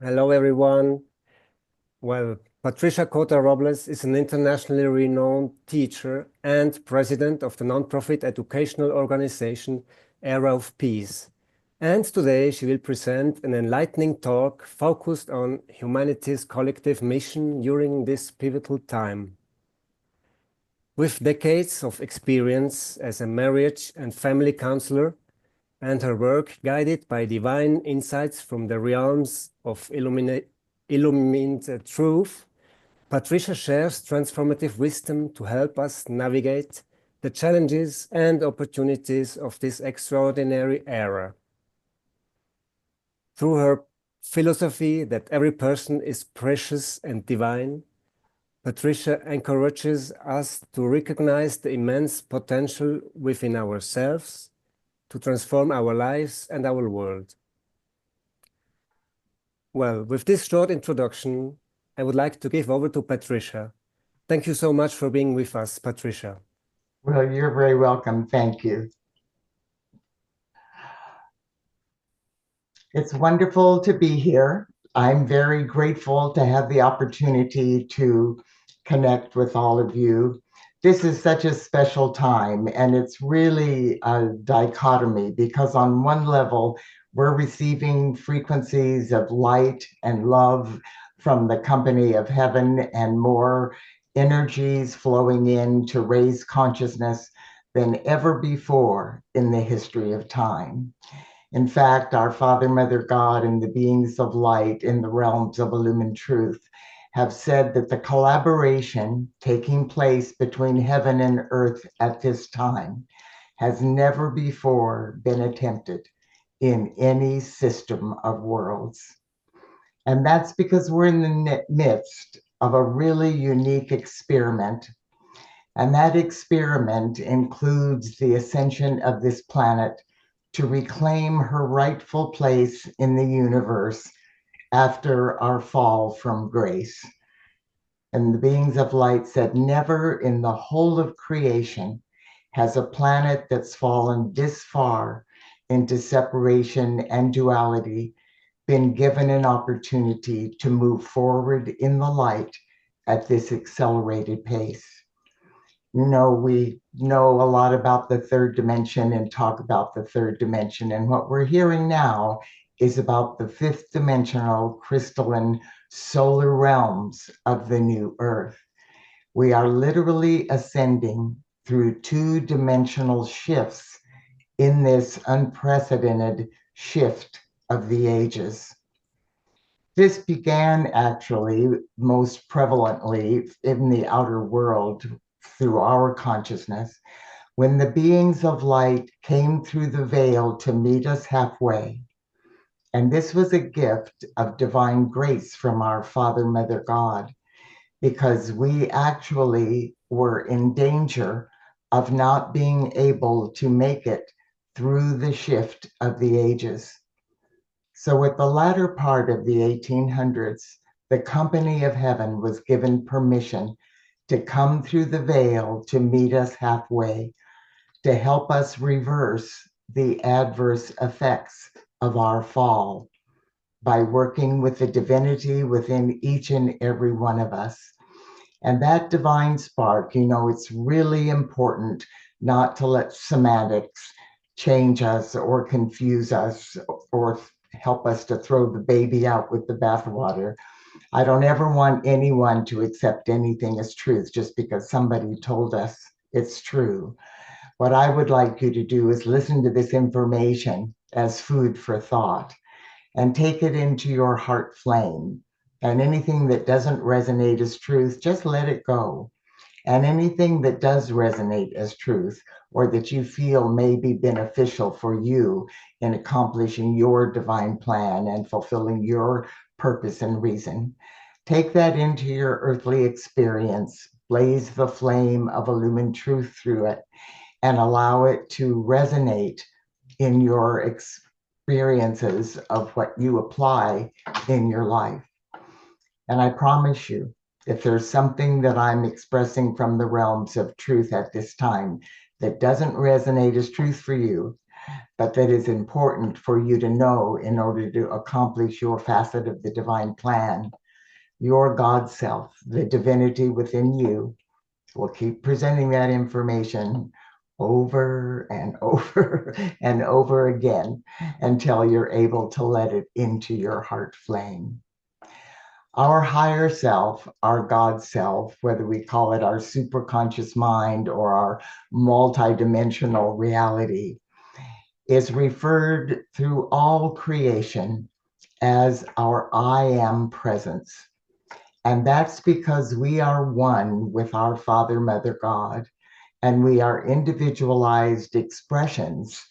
Hello, everyone. Well, Patricia Cota-Robles is an internationally renowned teacher and president of the nonprofit educational organization Era of Peace. And today she will present an enlightening talk focused on humanity's collective mission during this pivotal time. With decades of experience as a marriage and family counselor, and her work guided by divine insights from the realms of illumined truth, Patricia shares transformative wisdom to help us navigate the challenges and opportunities of this extraordinary era. Through her philosophy that every person is precious and divine, Patricia encourages us to recognize the immense potential within ourselves to transform our lives and our world. Well, with this short introduction, I would like to give over to Patricia. Thank you so much for being with us, Patricia. Well, you're very welcome. Thank you. It's wonderful to be here. I'm very grateful to have the opportunity to connect with all of you. This is such a special time, and it's really a dichotomy because, on one level, we're receiving frequencies of light and love from the company of heaven and more energies flowing in to raise consciousness than ever before in the history of time. In fact, our Father, Mother, God, and the beings of light in the realms of illumined truth have said that the collaboration taking place between heaven and earth at this time has never before been attempted in any system of worlds. And that's because we're in the midst of a really unique experiment. And that experiment includes the ascension of this planet to reclaim her rightful place in the universe after our fall from grace. And the beings of light said, never in the whole of creation has a planet that's fallen this far into separation and duality been given an opportunity to move forward in the light at this accelerated pace. We know a lot about the third dimension and talk about the third dimension. And what we're hearing now is about the fifth dimensional crystalline solar realms of the new earth. We are literally ascending through two-dimensional shifts in this unprecedented shift of the ages. This began actually most prevalently in the outer world through our consciousness when the beings of light came through the veil to meet us halfway. And this was a gift of divine grace from our Father, Mother, God, because we actually were in danger of not being able to make it through the shift of the ages. So with the latter part of the 1800s, the company of heaven was given permission to come through the veil to meet us halfway, to help us reverse the adverse effects of our fall by working with the divinity within each and every one of us. And that divine spark, it's really important not to let semantics change us or confuse us or help us to throw the baby out with the bathwater. I don't ever want anyone to accept anything as truth just because somebody told us it's true. What I would like you to do is listen to this information as food for thought and take it into your heart flame. And anything that doesn't resonate as truth, just let it go. And anything that does resonate as truth or that you feel may be beneficial for you in accomplishing your divine plan and fulfilling your purpose and reason, take that into your earthly experience, blaze the flame of illumined truth through it, and allow it to resonate in your experiences of what you apply in your life. And I promise you, if there's something that I'm expressing from the realms of truth at this time that doesn't resonate as truth for you, but that is important for you to know in order to accomplish your facet of the divine plan. Your God self, the divinity within you, will keep presenting that information over and over and over again until you're able to let it into your heart flame. Our higher self, our God self, whether we call it our superconscious mind or our multidimensional reality, is referred through all creation as our I am presence. And that's because we are one with our Father, Mother, God, and we are individualized expressions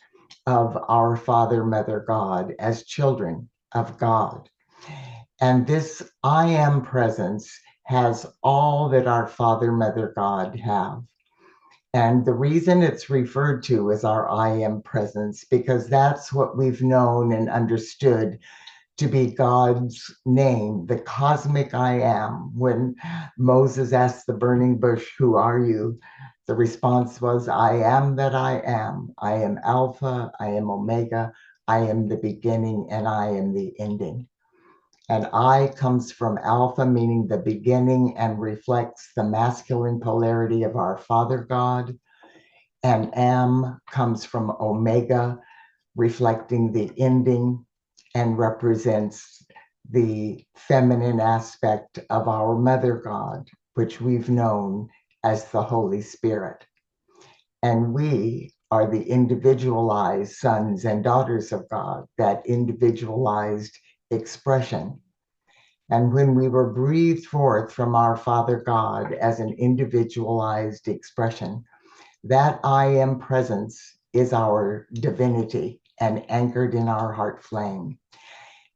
of our Father, Mother, God as children of God. And this I am presence has all that our Father, Mother, God have. And the reason it's referred to as our I am presence, because that's what we've known and understood to be God's name, the cosmic I am. When Moses asked the burning bush, "Who are you?" the response was, "I am that I am. I am Alpha, I am Omega, I am the beginning, and I am the ending." And I comes from Alpha, meaning the beginning, and reflects the masculine polarity of our Father God. And Am comes from Omega, reflecting the ending, and represents the feminine aspect of our Mother God, which we've known as the Holy Spirit. And we are the individualized sons and daughters of God, that individualized expression. And when we were breathed forth from our Father God as an individualized expression, that I am presence is our divinity and anchored in our heart flame.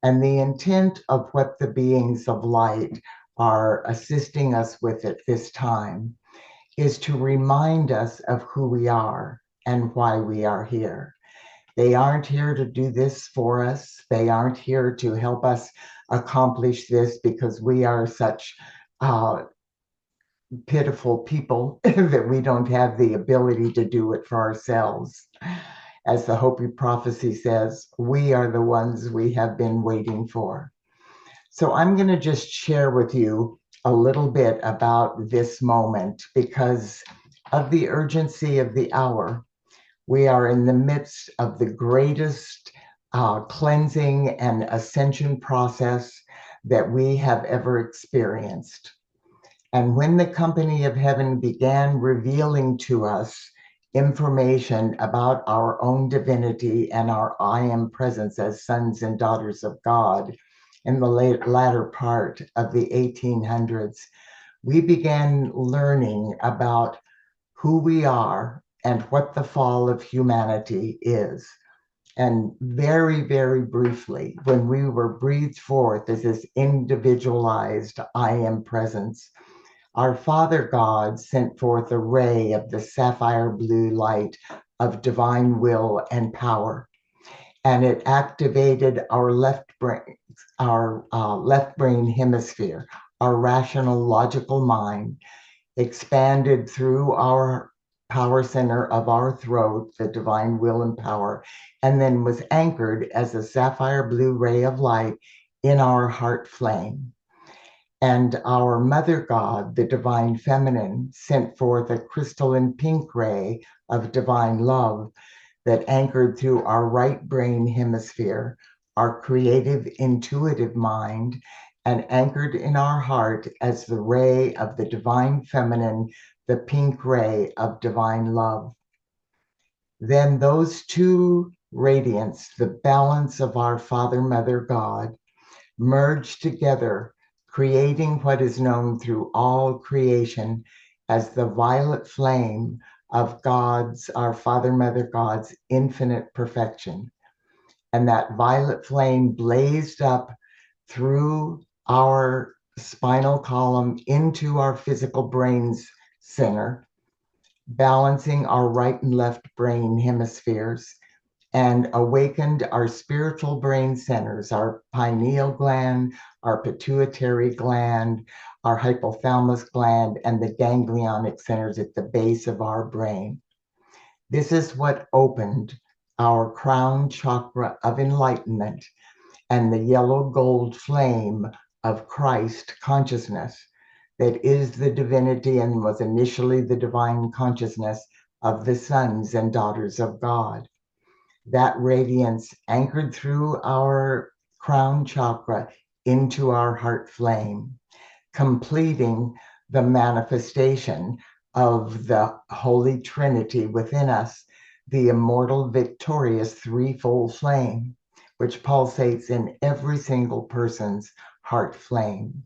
And the intent of what the beings of light are assisting us with at this time is to remind us of who we are and why we are here. They aren't here to do this for us. They aren't here to help us accomplish this because we are such pitiful people that we don't have the ability to do it for ourselves. As the Hopi prophecy says, we are the ones we have been waiting for. So I'm going to just share with you a little bit about this moment because of the urgency of the hour. We are in the midst of the greatest cleansing and ascension process that we have ever experienced. And when the company of heaven began revealing to us information about our own divinity and our I am presence as sons and daughters of God in the latter part of the 1800s, we began learning about who we are and what the fall of humanity is. And very, very briefly, when we were breathed forth as this individualized I am presence, our Father God sent forth a ray of the sapphire blue light of divine will and power, and it activated our left brain hemisphere, our rational, logical mind, expanded through our power center of our throat, the divine will and power, and then was anchored as a sapphire blue ray of light in our heart flame. And our Mother God, the divine feminine, sent forth a crystalline pink ray of divine love that anchored through our right brain hemisphere, our creative, intuitive mind, and anchored in our heart as the ray of the divine feminine, the pink ray of divine love. Then those two radiants, the balance of our Father, Mother, God, merged together, creating what is known through all creation as the violet flame of God's, our Father, Mother, God's infinite perfection. And that violet flame blazed up through our spinal column into our physical brain's center, balancing our right and left brain hemispheres, and awakened our spiritual brain centers, our pineal gland, our pituitary gland, our hypothalamus gland, and the ganglionic centers at the base of our brain. This is what opened our crown chakra of enlightenment, and the yellow gold flame of Christ consciousness that is the divinity and was initially the divine consciousness of the sons and daughters of God. That radiance anchored through our crown chakra into our heart flame, completing the manifestation of the Holy Trinity within us, the immortal, victorious threefold flame, which pulsates in every single person's heart flame.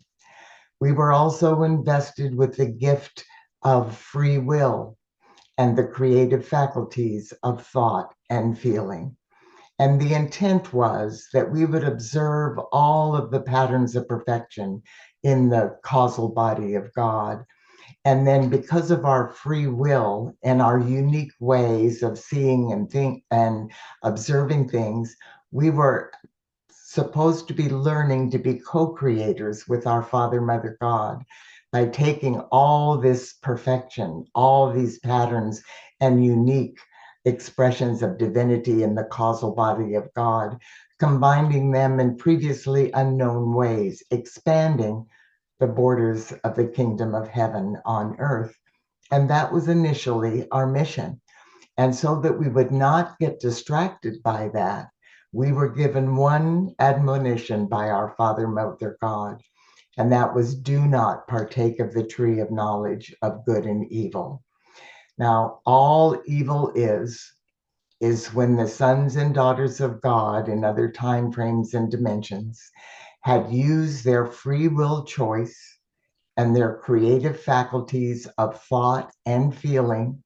We were also invested with the gift of free will and the creative faculties of thought and feeling. And the intent was that we would observe all of the patterns of perfection in the causal body of God. And then, because of our free will and our unique ways of seeing and think and observing things, we were supposed to be learning to be co-creators with our Father, Mother, God by taking all this perfection, all these patterns and unique expressions of divinity in the causal body of God, combining them in previously unknown ways, expanding the borders of the kingdom of heaven on earth. And that was initially our mission. And so that we would not get distracted by that, we were given one admonition by our Father, Mother, God, and that was, do not partake of the tree of knowledge of good and evil. Now, all evil is when the sons and daughters of God in other time frames and dimensions had used their free will choice and their creative faculties of thought and feeling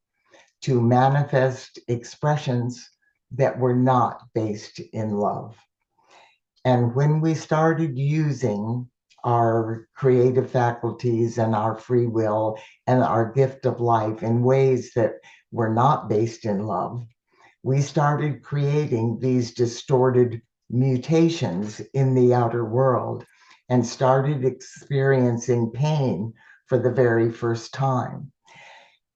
to manifest expressions that were not based in love. And when we started using our creative faculties and our free will and our gift of life in ways that were not based in love, we started creating these distorted mutations in the outer world and started experiencing pain for the very first time.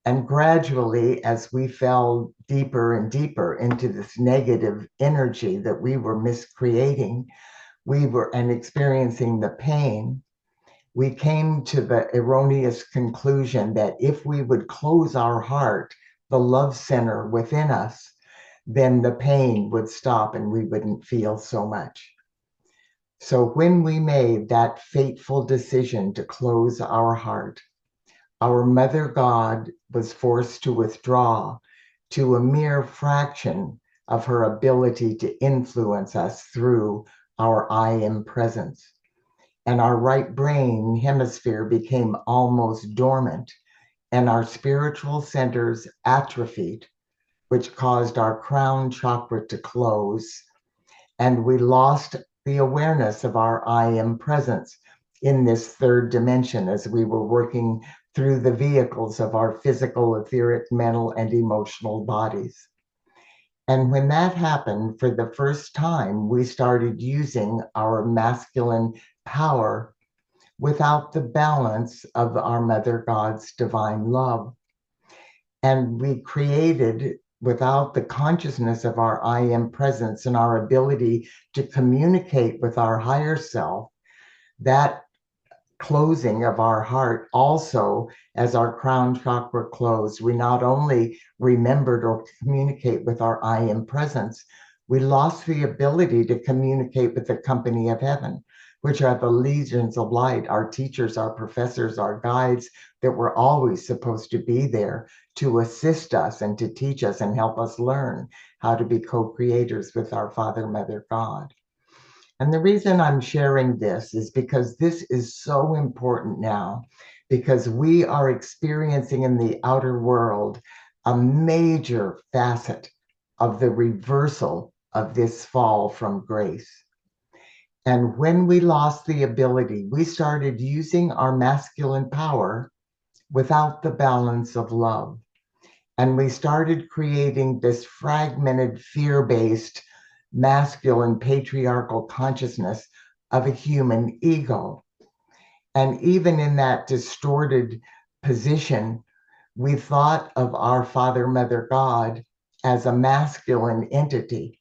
And gradually, as we fell deeper and deeper into this negative energy that we were miscreating, and experiencing the pain, we came to the erroneous conclusion that if we would close our heart, the love center within us, then the pain would stop and we wouldn't feel so much. So when we made that fateful decision to close our heart, our Mother God was forced to withdraw to a mere fraction of her ability to influence us through our I am presence. And our right brain hemisphere became almost dormant, and our spiritual centers atrophied, which caused our crown chakra to close. And we lost the awareness of our I am presence in this third dimension as we were working through the vehicles of our physical, etheric, mental, and emotional bodies. And when that happened, for the first time, we started using our masculine power without the balance of our Mother God's divine love. And we created, without the consciousness of our I am presence and our ability to communicate with our higher self, that closing of our heart also, as our crown chakra closed, we not only remembered or communicate with our I am presence, we lost the ability to communicate with the company of heaven, which are the legions of light, our teachers, our professors, our guides that were always supposed to be there to assist us and to teach us and help us learn how to be co-creators with our Father, Mother, God. And the reason I'm sharing this is because this is so important now, because we are experiencing in the outer world a major facet of the reversal of this fall from grace. And when we lost the ability, we started using our masculine power without the balance of love. And we started creating this fragmented, fear-based, masculine, patriarchal consciousness of a human ego. And even in that distorted position, we thought of our Father, Mother, God as a masculine entity.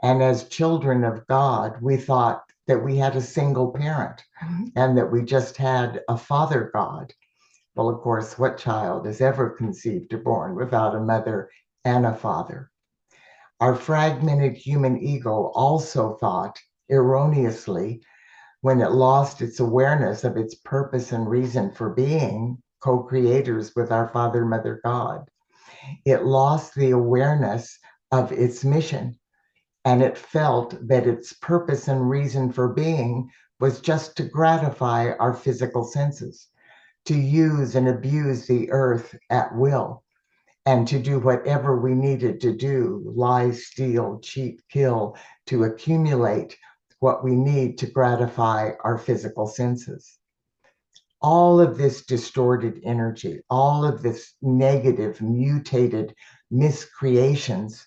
And as children of God, we thought that we had a single parent and that we just had a father God. Well, of course, what child is ever conceived or born without a mother and a father? Our fragmented human ego also thought, erroneously, when it lost its awareness of its purpose and reason for being co-creators with our Father, Mother, God, it lost the awareness of its mission, and it felt that its purpose and reason for being was just to gratify our physical senses, to use and abuse the earth at will, and to do whatever we needed to do, lie, steal, cheat, kill, to accumulate what we need to gratify our physical senses. All of this distorted energy, all of this negative, mutated miscreations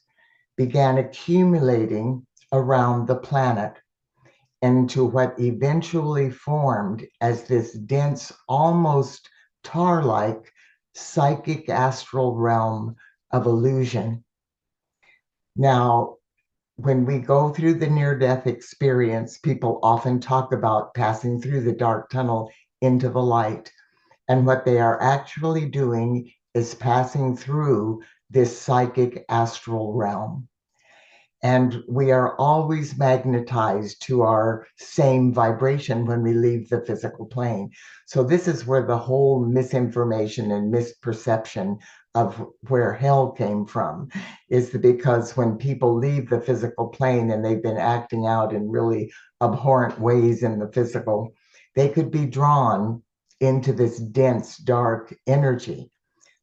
began accumulating around the planet into what eventually formed as this dense, almost tar-like psychic astral realm of illusion. Now, when we go through the near-death experience, people often talk about passing through the dark tunnel into the light. And what they are actually doing is passing through this psychic astral realm. And we are always magnetized to our same vibration when we leave the physical plane. So this is where the whole misinformation and misperception of where hell came from is because when people leave the physical plane and they've been acting out in really abhorrent ways in the physical, they could be drawn into this dense, dark energy.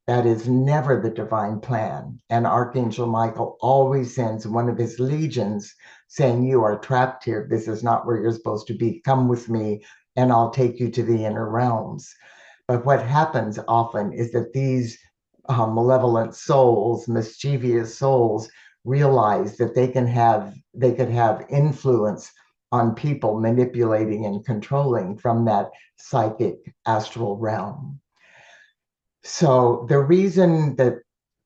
That is never the divine plan. And Archangel Michael always sends one of his legions saying, you are trapped here. This is not where you're supposed to be. Come with me and I'll take you to the inner realms. But what happens often is that these malevolent souls, mischievous souls, realize that they could have influence on people, manipulating and controlling from that psychic astral realm. So the reason that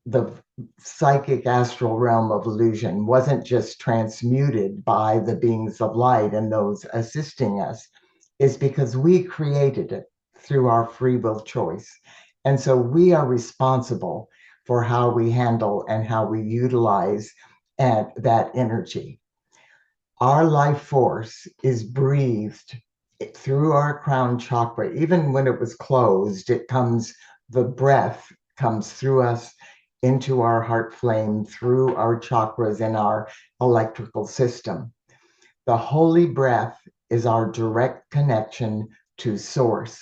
the psychic astral realm of illusion wasn't just transmuted by the beings of light and those assisting us is because we created it through our free will choice. And so we are responsible for how we handle and how we utilize that energy. Our life force is breathed through our crown chakra. Even when it was closed, the breath comes through us into our heart flame, through our chakras and our electrical system. The holy breath is our direct connection to source.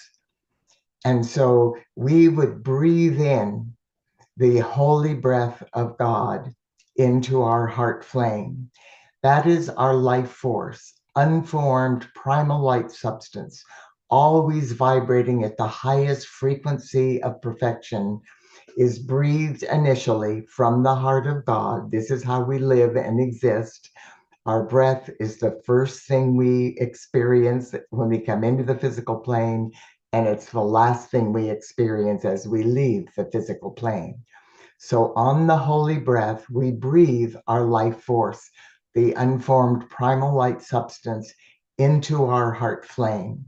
And so we would breathe in the holy breath of God into our heart flame. That is our life force, unformed primal light substance, always vibrating at the highest frequency of perfection, is breathed initially from the heart of God. This is how we live and exist. Our breath is the first thing we experience when we come into the physical plane, and it's the last thing we experience as we leave the physical plane. So on the holy breath, we breathe our life force, the unformed primal light substance, into our heart flame.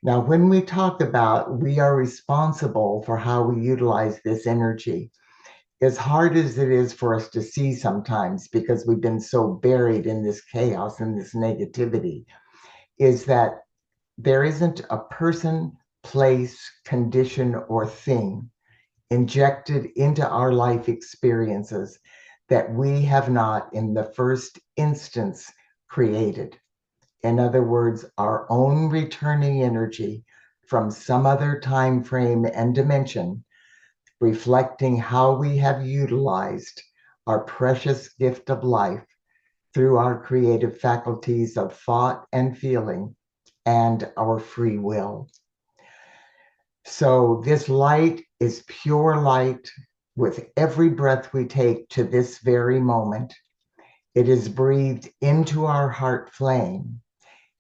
Now, when we talk about we are responsible for how we utilize this energy, as hard as it is for us to see sometimes because we've been so buried in this chaos and this negativity, is that there isn't a person, place, condition, or thing injected into our life experiences that we have not in the first instance created. In other words, our own returning energy from some other time frame and dimension, reflecting how we have utilized our precious gift of life through our creative faculties of thought and feeling and our free will. So this light is pure light with every breath we take to this very moment. It is breathed into our heart flame.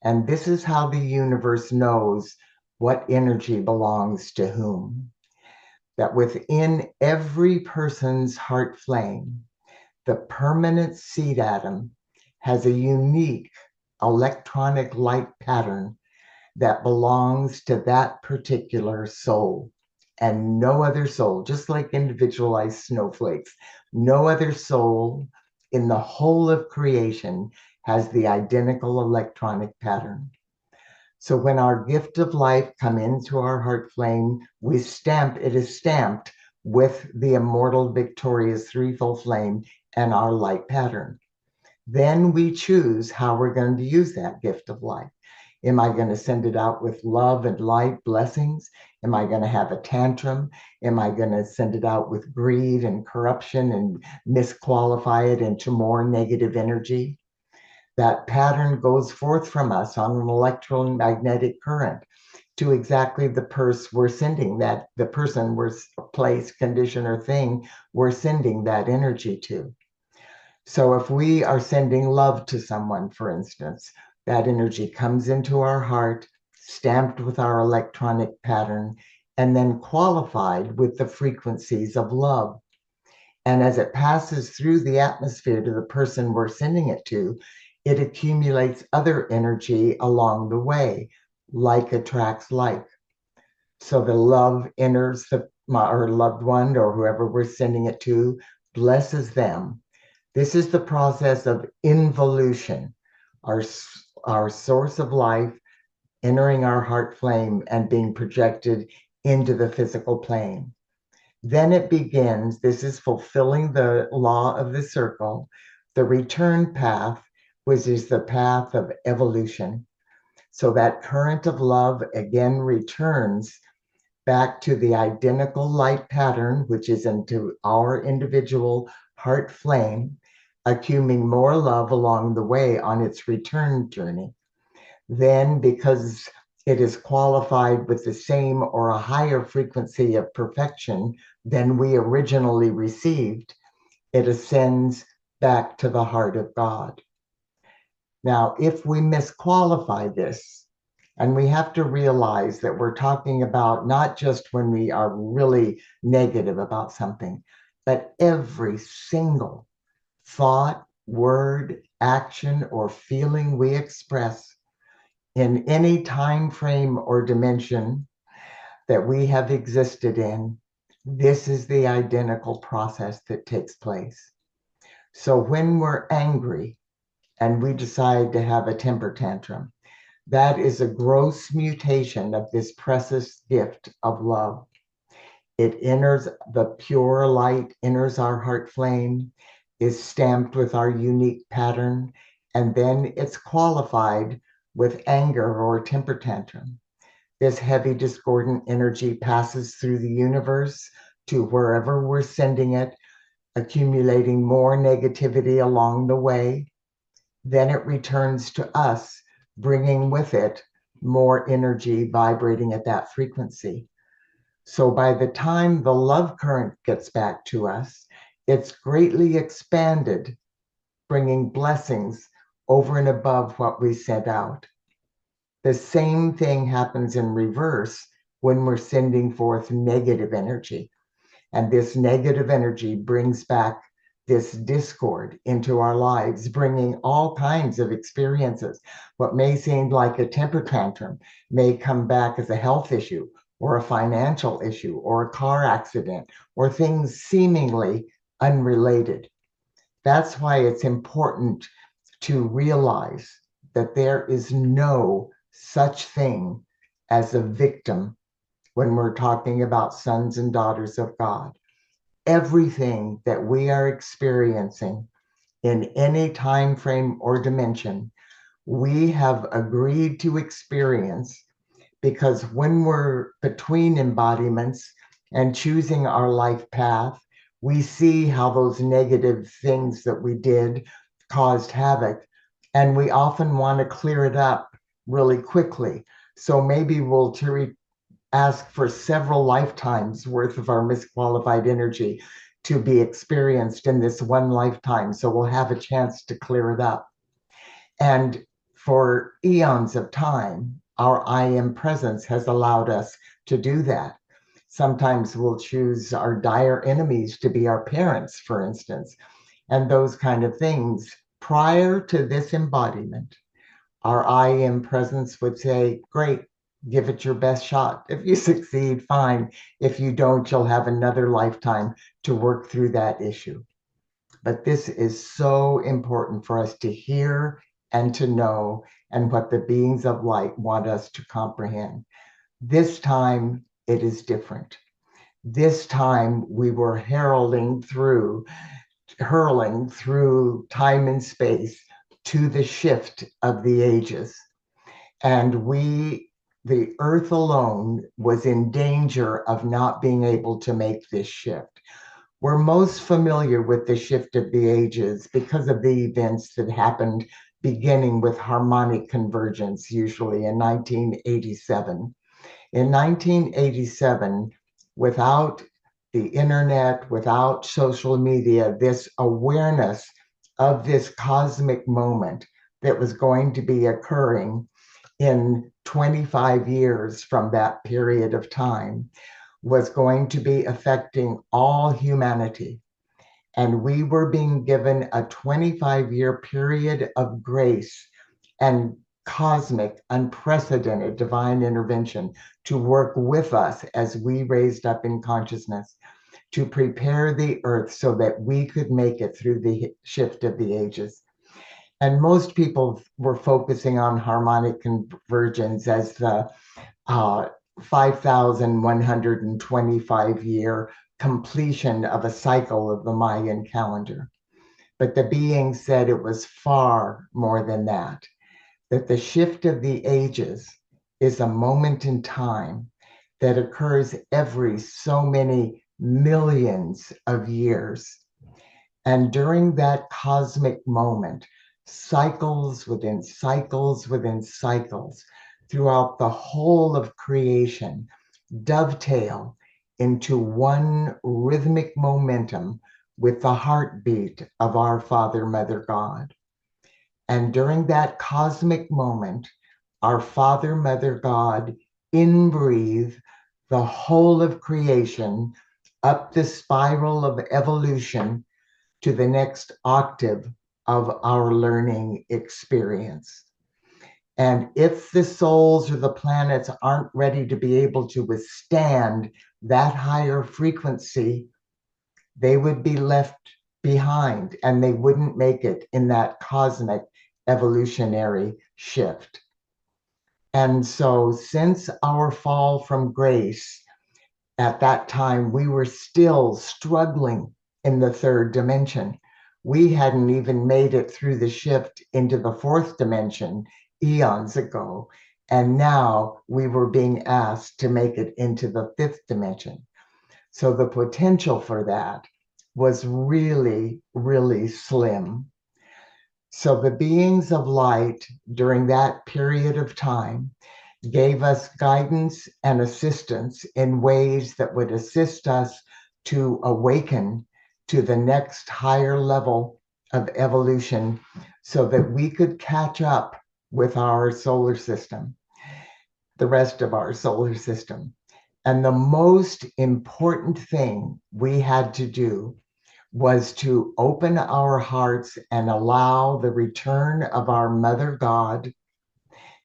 And this is how the universe knows what energy belongs to whom. that within every person's heart flame, the permanent seed atom has a unique electronic light pattern that belongs to that particular soul and no other soul, just like individualized snowflakes. No other soul in the whole of creation has the identical electronic pattern. So when our gift of life come into our heart flame, it is stamped with the immortal victorious threefold flame and our light pattern. Then we choose how we're going to use that gift of life. Am I going to send it out with love and light blessings? Am I going to have a tantrum? Am I going to send it out with greed and corruption and misqualify it into more negative energy? That pattern goes forth from us on an electromagnetic current to exactly the person we're sending that, the person, we're place, condition, or thing we're sending that energy to. So if we are sending love to someone, for instance, that energy comes into our heart, stamped with our electronic pattern, and then qualified with the frequencies of love. And as it passes through the atmosphere to the person we're sending it to, it accumulates other energy along the way, like attracts like. So the love enters our loved one or whoever we're sending it to, blesses them. This is the process of involution, our source of life entering our heart flame and being projected into the physical plane. Then it begins, this is fulfilling the law of the circle, the return path, which is the path of evolution. So that current of love again returns back to the identical light pattern, which is into our individual heart flame, accumulating more love along the way on its return journey. Then, because it is qualified with the same or a higher frequency of perfection than we originally received, it ascends back to the heart of God. Now, if we misqualify this, and we have to realize that we're talking about not just when we are really negative about something, but every single thought, word, action, or feeling we express in any time frame or dimension that we have existed in, this is the identical process that takes place. So when we're angry and we decide to have a temper tantrum, that is a gross mutation of this precious gift of love. It enters the pure light, enters our heart flame, is stamped with our unique pattern, and then it's qualified with anger or temper tantrum. This heavy discordant energy passes through the universe to wherever we're sending it, accumulating more negativity along the way. Then it returns to us, bringing with it more energy vibrating at that frequency. So by the time the love current gets back to us, it's greatly expanded, bringing blessings over and above what we sent out. The same thing happens in reverse when we're sending forth negative energy. And this negative energy brings back this discord into our lives, bringing all kinds of experiences. What may seem like a temper tantrum may come back as a health issue or a financial issue or a car accident or things seemingly unrelated. That's why it's important to realize that there is no such thing as a victim when we're talking about sons and daughters of God. Everything that we are experiencing in any time frame or dimension, we have agreed to experience, because when we're between embodiments and choosing our life path, we see how those negative things that we did caused havoc, and we often want to clear it up really quickly. So maybe we'll ask for several lifetimes worth of our misqualified energy to be experienced in this one lifetime. So we'll have a chance to clear it up. And for eons of time, our I am presence has allowed us to do that. Sometimes we'll choose our dire enemies to be our parents, for instance, and those kind of things. Prior to this embodiment, our I am presence would say, great, give it your best shot. If you succeed, fine. If you don't, you'll have another lifetime to work through that issue. But this is so important for us to hear and to know, and what the beings of light want us to comprehend. This time, it is different. This time, we were hurling through time and space to the shift of the ages. And the earth alone was in danger of not being able to make this shift. We're most familiar with the shift of the ages because of the events that happened beginning with harmonic convergence, usually in 1987. In 1987, without the internet, without social media, this awareness of this cosmic moment that was going to be occurring in 25 years from that period of time was going to be affecting all humanity. And we were being given a 25-year period of grace and cosmic, unprecedented divine intervention to work with us as we raised up in consciousness to prepare the earth so that we could make it through the shift of the ages. And most people were focusing on harmonic convergence as the 5,125-year completion of a cycle of the Mayan calendar. But the being said it was far more than that the shift of the ages is a moment in time that occurs every so many millions of years. And during that cosmic moment, cycles within cycles within cycles throughout the whole of creation dovetail into one rhythmic momentum with the heartbeat of our Father, Mother, God. And during that cosmic moment, our Father, Mother, God inbreathe the whole of creation up the spiral of evolution to the next octave of our learning experience. And if the souls or the planets aren't ready to be able to withstand that higher frequency, they would be left behind and they wouldn't make it in that cosmic evolutionary shift. And so, since our fall from grace, at that time, we were still struggling in the third dimension. We hadn't even made it through the shift into the fourth dimension eons ago. And now we were being asked to make it into the fifth dimension. So the potential for that was really, really slim. So the beings of light during that period of time gave us guidance and assistance in ways that would assist us to awaken to the next higher level of evolution so that we could catch up with our solar system, the rest of our solar system. And the most important thing we had to do was to open our hearts and allow the return of our Mother God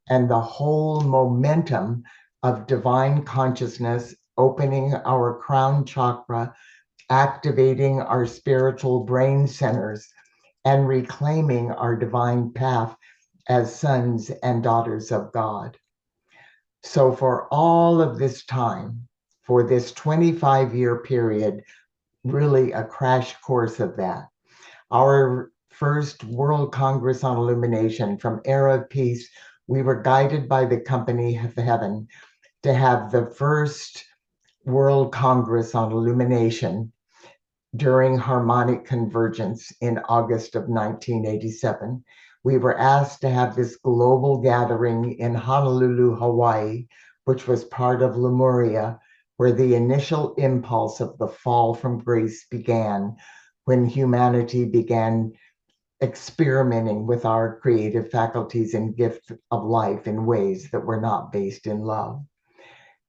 and the whole momentum of divine consciousness, opening our crown chakra, activating our spiritual brain centers, and reclaiming our divine path as sons and daughters of God. So for all of this time, for this 25-year period, really a crash course of that. Our first World Congress on Illumination from Era of Peace, we were guided by the company of heaven to have the first World Congress on Illumination during harmonic convergence in August of 1987. We were asked to have this global gathering in Honolulu, Hawaii, which was part of Lemuria, where the initial impulse of the fall from grace began, when humanity began experimenting with our creative faculties and gift of life in ways that were not based in love.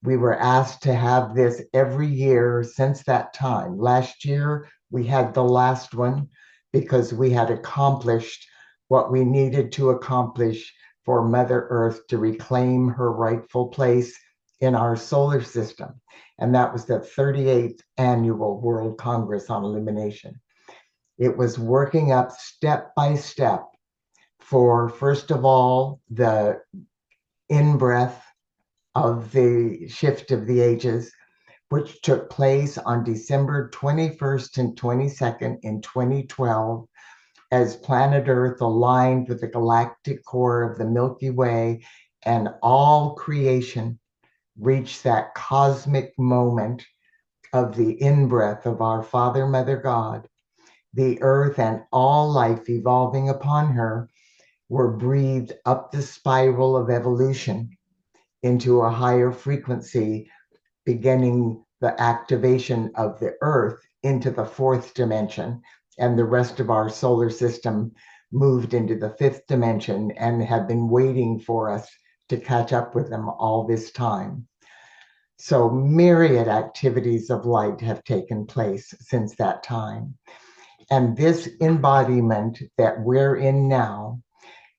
We were asked to have this every year since that time. Last year, we had the last one because we had accomplished what we needed to accomplish for Mother Earth to reclaim her rightful place in our solar system. And that was the 38th Annual World Congress on Illumination. It was working up step by step for, first of all, the in-breath of the shift of the ages, which took place on December 21st and 22nd in 2012, as planet Earth aligned with the galactic core of the Milky Way, and all creation reached that cosmic moment of the in-breath of our Father, Mother God. The Earth and all life evolving upon her were breathed up the spiral of evolution into a higher frequency, beginning the activation of the Earth into the fourth dimension, and the rest of our solar system moved into the fifth dimension and have been waiting for us to catch up with them all this time. So myriad activities of light have taken place since that time. And this embodiment that we're in now,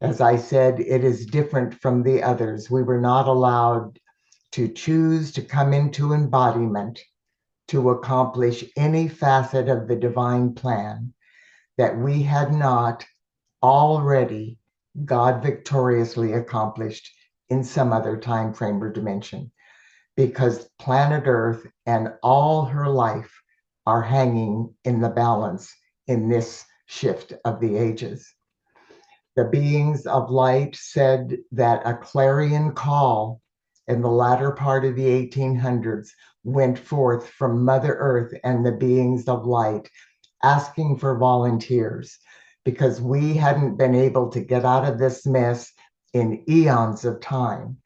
as I said, it is different from the others. We were not allowed to choose to come into embodiment to accomplish any facet of the divine plan that we had not already God victoriously accomplished in some other time frame or dimension, because planet Earth and all her life are hanging in the balance in this shift of the ages. The beings of light said that a clarion call in the latter part of the 1800s went forth from Mother Earth and the beings of light, asking for volunteers, because we hadn't been able to get out of this mess in eons of time.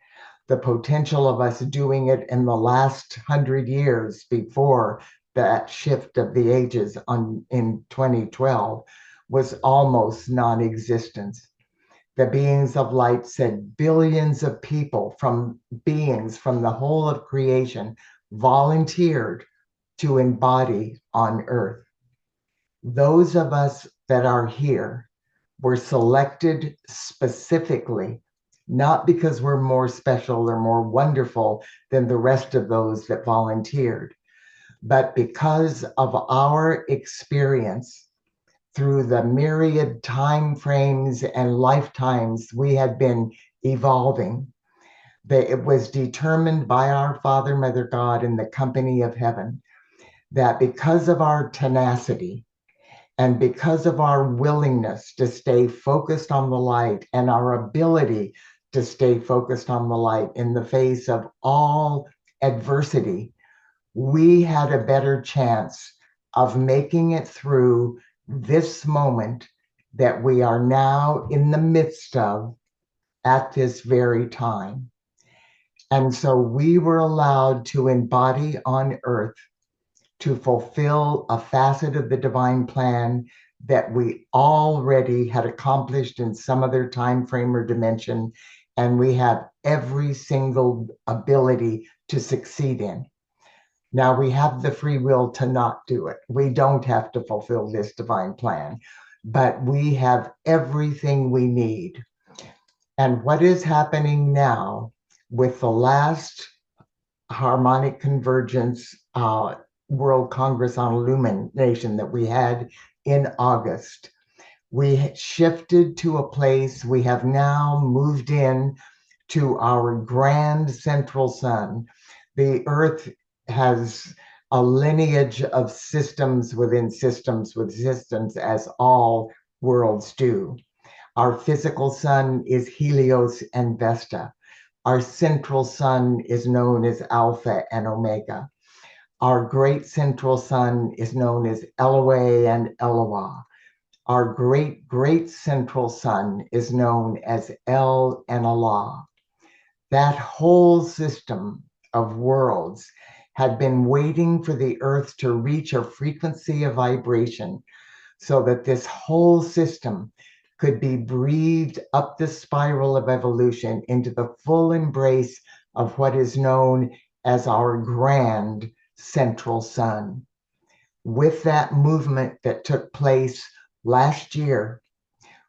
The potential of us doing it in the last 100 years before that shift of the ages in 2012 was almost non-existent. The beings of light said billions of people from beings from the whole of creation volunteered to embody on Earth. Those of us that are here were selected specifically, not because we're more special or more wonderful than the rest of those that volunteered, but because of our experience through the myriad time frames and lifetimes we had been evolving. That it was determined by our Father, Mother God, in the company of heaven, that because of our tenacity and because of our willingness to stay focused on the light and our ability to stay focused on the light in the face of all adversity, we had a better chance of making it through this moment that we are now in the midst of at this very time. And so we were allowed to embody on Earth to fulfill a facet of the divine plan that we already had accomplished in some other time frame or dimension, and we have every single ability to succeed in. Now we have the free will to not do it. We don't have to fulfill this divine plan, but we have everything we need. And what is happening now with the last harmonic convergence World Congress on Illumination that we had in August, we shifted to a place, we have now moved in to our grand central sun. The Earth has a lineage of systems within systems with systems, as all worlds do. Our physical sun is Helios and Vesta. Our central sun is known as Alpha and Omega. Our great central sun is known as Eloi and Eloah. Our great central sun is known as El and Allah. That whole system of worlds had been waiting for the Earth to reach a frequency of vibration so that this whole system could be breathed up the spiral of evolution into the full embrace of what is known as our grand central sun. With that movement that took place last year,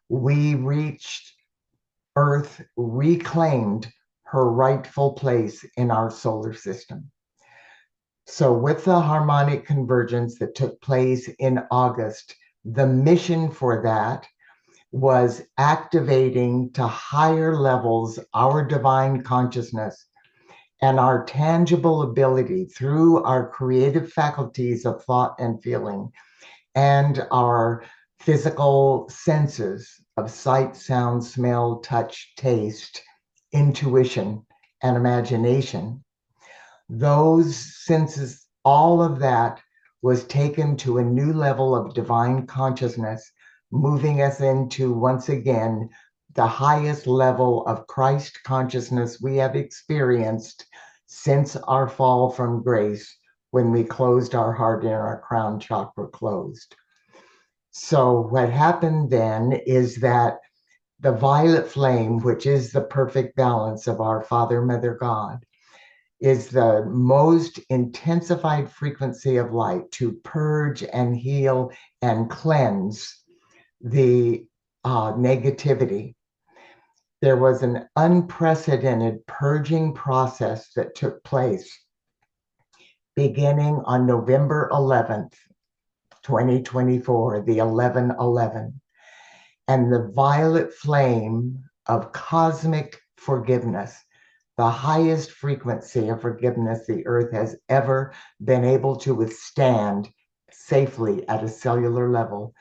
we reached Earth, reclaimed her rightful place in our solar system. So, with the harmonic convergence that took place in August, the mission for that was activating to higher levels our divine consciousness and our tangible ability through our creative faculties of thought and feeling and our physical senses of sight, sound, smell, touch, taste, intuition, and imagination. Those senses, all of that was taken to a new level of divine consciousness, moving us into, once again, the highest level of Christ consciousness we have experienced since our fall from grace when we closed our heart and our crown chakra closed. So, what happened then is that the violet flame, which is the perfect balance of our Father, Mother, God, is the most intensified frequency of light to purge and heal and cleanse the negativity. There was an unprecedented purging process that took place beginning on November 11th, 2024, the 1111. And the violet flame of cosmic forgiveness, the highest frequency of forgiveness the earth has ever been able to withstand safely at a cellular level,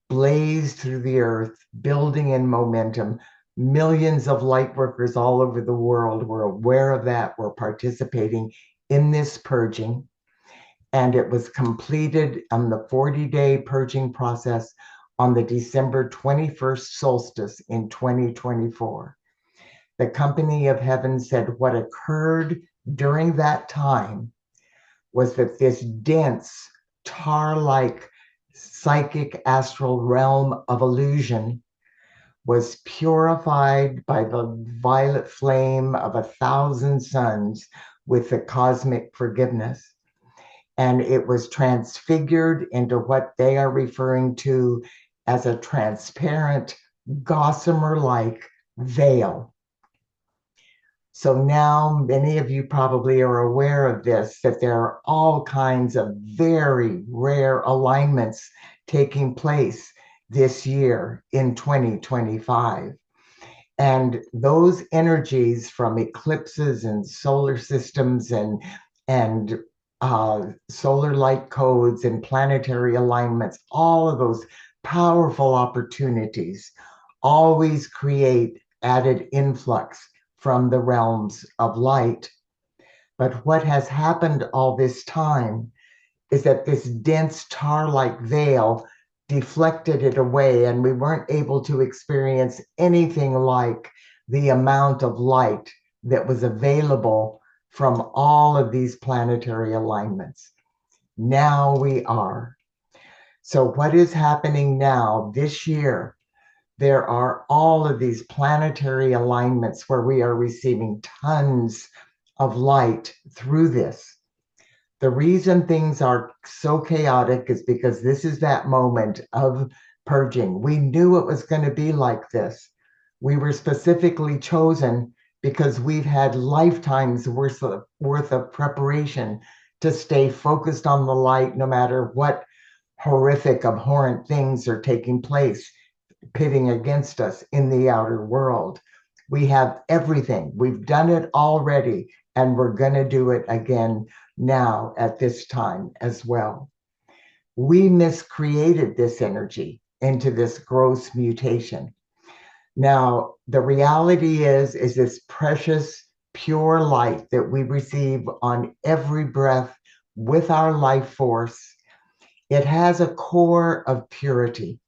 blazed through the earth, building in momentum. Millions of light workers all over the world were aware of that, were participating in this purging. And it was completed on the 40-day purging process on the December 21st solstice in 2024. The Company of Heaven said what occurred during that time was that this dense, tar-like psychic astral realm of illusion was purified by the violet flame of 1,000 suns with the cosmic forgiveness. And it was transfigured into what they are referring to as a transparent, gossamer-like veil. So now many of you probably are aware of this, that there are all kinds of very rare alignments taking place this year in 2025. And those energies from eclipses and solar systems and solar light codes and planetary alignments, all of those powerful opportunities always create added influx from the realms of light. But what has happened all this time is that this dense tar-like veil deflected it away, and we weren't able to experience anything like the amount of light that was available from all of these planetary alignments. Now we are. So what is happening now this year? There are all of these planetary alignments where we are receiving tons of light through this. The reason things are so chaotic is because this is that moment of purging. We knew it was going to be like this. We were specifically chosen because we've had lifetimes worth of preparation to stay focused on the light no matter what horrific, abhorrent things are taking place, pitting against us in the outer world. We have everything. We've done it already, and we're going to do it again now at this time as well. We miscreated this energy into this gross mutation. Now, the reality is this precious, pure light that we receive on every breath with our life force, it has a core of purity.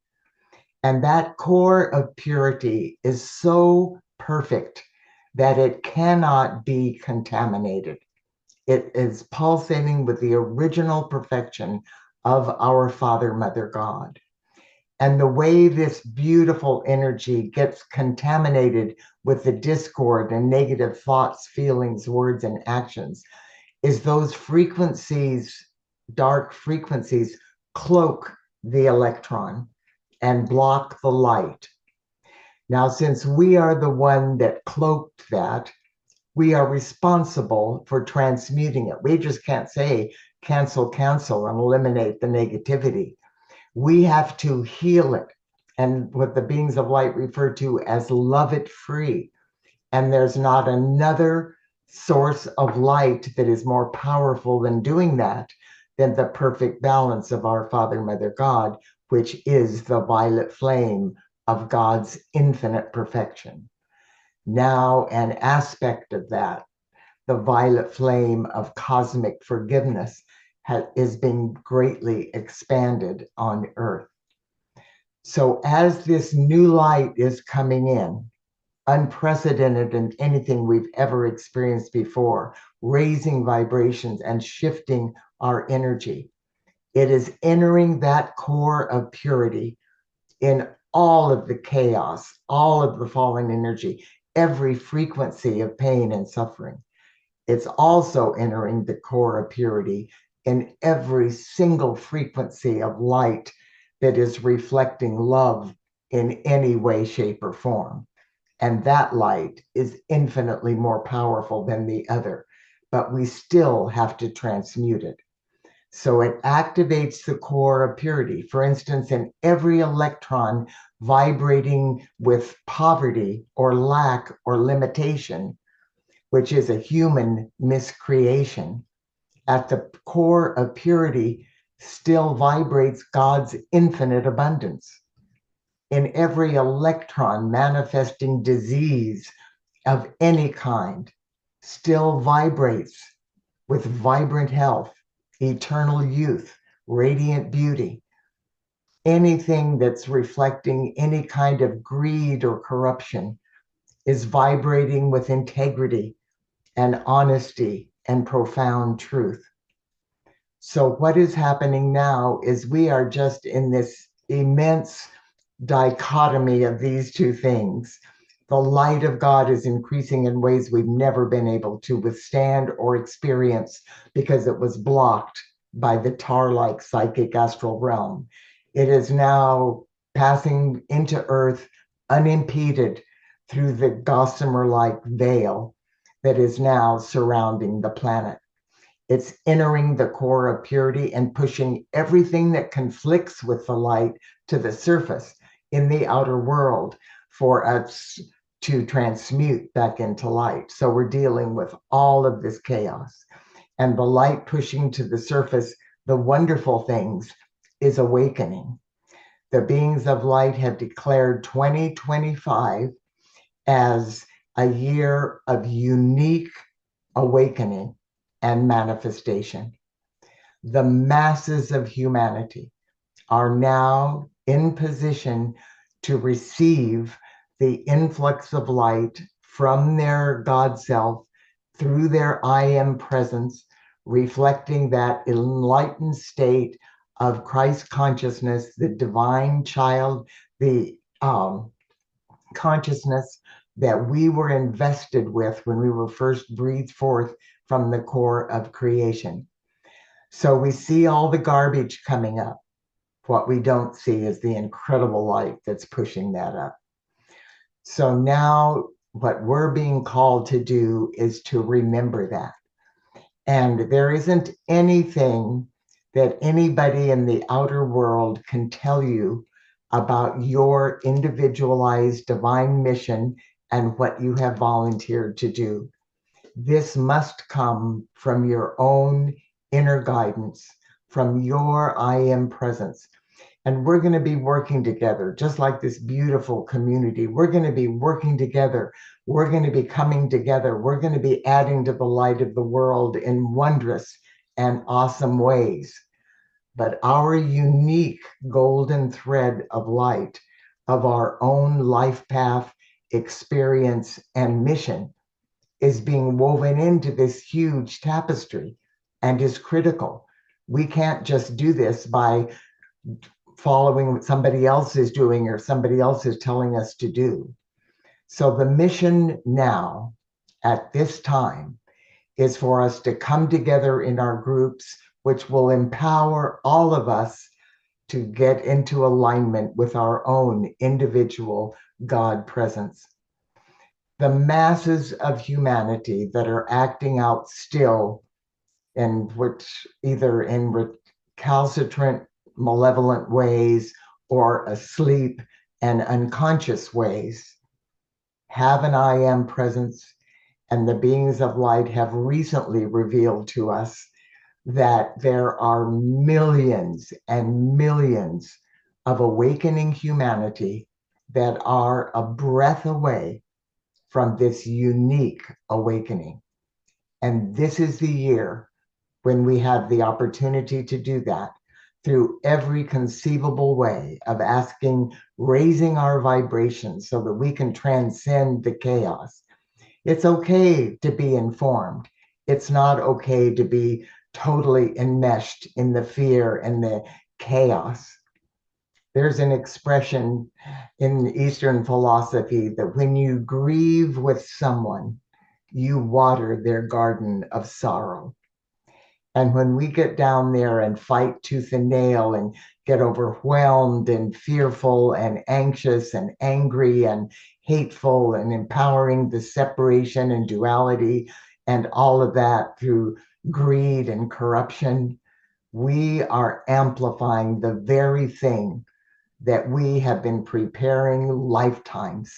And that core of purity is so perfect that it cannot be contaminated. It is pulsating with the original perfection of our Father, Mother, God. And the way this beautiful energy gets contaminated with the discord and negative thoughts, feelings, words, and actions is those frequencies, dark frequencies, cloak the electron and block the light. Now, since we are the one that cloaked that, we are responsible for transmuting it. We just can't say cancel, cancel, and eliminate the negativity. We have to heal it, and what the beings of light refer to as love it free. And there's not another source of light that is more powerful than doing that than the perfect balance of our Father, Mother, God, which is the violet flame of God's infinite perfection. Now, an aspect of that, the violet flame of cosmic forgiveness, is being greatly expanded on Earth. So as this new light is coming in, unprecedented in anything we've ever experienced before, raising vibrations and shifting our energy, it is entering that core of purity in all of the chaos, all of the fallen energy, every frequency of pain and suffering. It's also entering the core of purity in every single frequency of light that is reflecting love in any way, shape, or form. And that light is infinitely more powerful than the other, but we still have to transmute it. So it activates the core of purity. For instance, in every electron vibrating with poverty or lack or limitation, which is a human miscreation, at the core of purity still vibrates God's infinite abundance. In every electron manifesting disease of any kind, still vibrates with vibrant health, eternal youth, radiant beauty. Anything that's reflecting any kind of greed or corruption is vibrating with integrity and honesty and profound truth. So what is happening now is we are just in this immense dichotomy of these two things. The light of God is increasing in ways we've never been able to withstand or experience because it was blocked by the tar-like psychic astral realm. It is now passing into Earth unimpeded through the gossamer-like veil that is now surrounding the planet. It's entering the core of purity and pushing everything that conflicts with the light to the surface in the outer world for us to transmute back into light. So we're dealing with all of this chaos. And the light pushing to the surface the wonderful things is awakening. The beings of light have declared 2025 as a year of unique awakening and manifestation. The masses of humanity are now in position to receive the influx of light from their God self through their I am presence, reflecting that enlightened state of Christ consciousness, the divine child, the consciousness that we were invested with when we were first breathed forth from the core of creation. So we see all the garbage coming up. What we don't see is the incredible light that's pushing that up. So now what we're being called to do is to remember that. And there isn't anything that anybody in the outer world can tell you about your individualized divine mission and what you have volunteered to do. This must come from your own inner guidance, from your I am presence. And we're going to be working together, just like this beautiful community. We're going to be working together. We're going to be coming together. We're going to be adding to the light of the world in wondrous and awesome ways. But our unique golden thread of light, of our own life path, experience, and mission is being woven into this huge tapestry and is critical. We can't just do this by following what somebody else is doing or somebody else is telling us to do. So the mission now, at this time, is for us to come together in our groups, which will empower all of us to get into alignment with our own individual God presence. The masses of humanity that are acting out still, and which either in recalcitrant, malevolent ways or asleep and unconscious ways, have an I am presence, and the beings of light have recently revealed to us that there are millions and millions of awakening humanity that are a breath away from this unique awakening. And this is the year when we have the opportunity to do that through every conceivable way of asking, raising our vibrations so that we can transcend the chaos. It's okay to be informed. It's not okay to be totally enmeshed in the fear and the chaos. There's an expression in Eastern philosophy that when you grieve with someone, you water their garden of sorrow. And when we get down there and fight tooth and nail and get overwhelmed and fearful and anxious and angry and hateful and empowering the separation and duality and all of that through greed and corruption, we are amplifying the very thing that we have been preparing lifetimes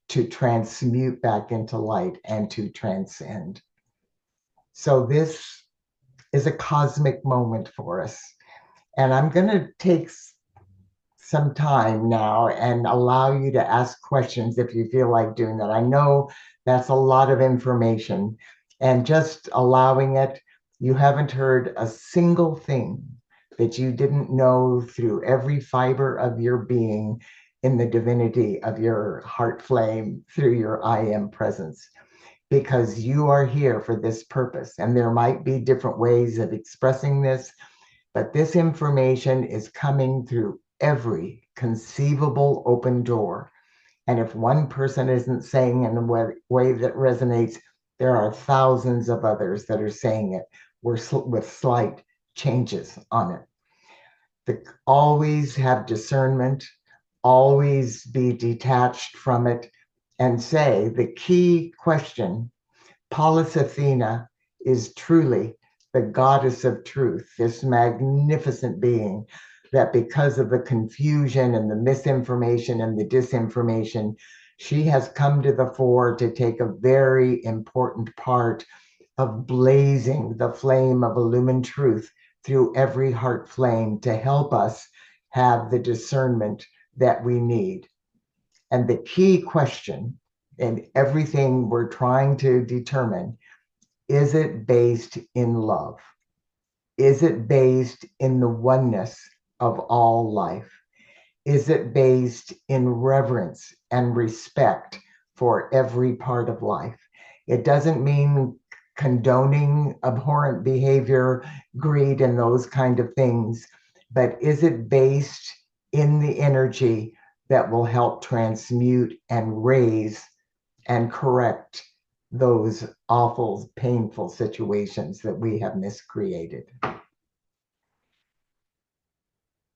to transmute back into light and to transcend. So this is a cosmic moment for us. And I'm going to take some time now and allow you to ask questions if you feel like doing that. I know that's a lot of information, and just allowing it, you haven't heard a single thing that you didn't know through every fiber of your being in the divinity of your heart flame through your I am presence, because you are here for this purpose. And there might be different ways of expressing this, but this information is coming through every conceivable open door. And if one person isn't saying in a way that resonates, there are thousands of others that are saying it with slight changes on it. Always have discernment, always be detached from it, and say the key question, Pallas Athena is truly the goddess of truth, this magnificent being that because of the confusion and the misinformation and the disinformation, she has come to the fore to take a very important part of blazing the flame of illumined truth through every heart flame to help us have the discernment that we need. And the key question in everything we're trying to determine, is it based in love? Is it based in the oneness of all life? Is it based in reverence and respect for every part of life? It doesn't mean condoning abhorrent behavior, greed, and those kind of things, but is it based in the energy that will help transmute and raise and correct those awful, painful situations that we have miscreated?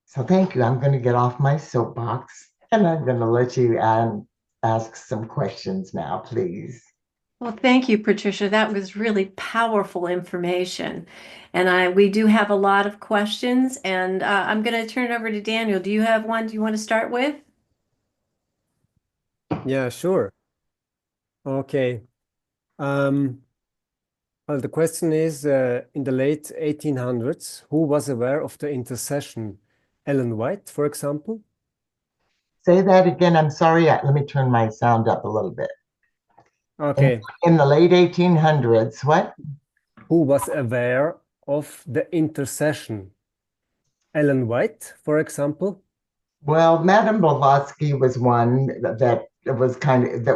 So thank you. I'm going to get off my soapbox and I'm going to let you ask some questions now, please. Well, thank you, Patricia. That was really powerful information. And we do have a lot of questions, and I'm going to turn it over to Daniel. Do you have one you want to start with? Yeah, sure. Okay. Well, the question is, in the late 1800s, who was aware of the intercession? Ellen White, for example? Say that again. I'm sorry. Let me turn my sound up a little bit. Okay. In the late 1800s, what? Who was aware of the intercession? Ellen White, for example? Well, Madame Blavatsky was one that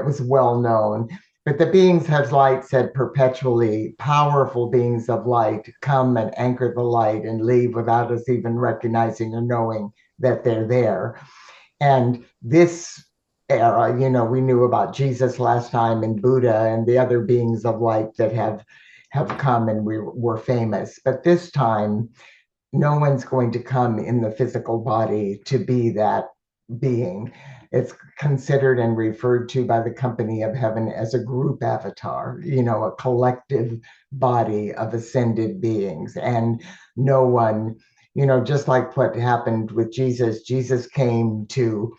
was well known. But the beings of light said perpetually, powerful beings of light come and anchor the light and leave without us even recognizing or knowing that they're there. And this era, we knew about Jesus last time and Buddha and the other beings of light that have have come and we're famous. But this time, no one's going to come in the physical body to be that being. It's considered and referred to by the company of heaven as a group avatar, a collective body of ascended beings. And no one, just like what happened with Jesus, Jesus came to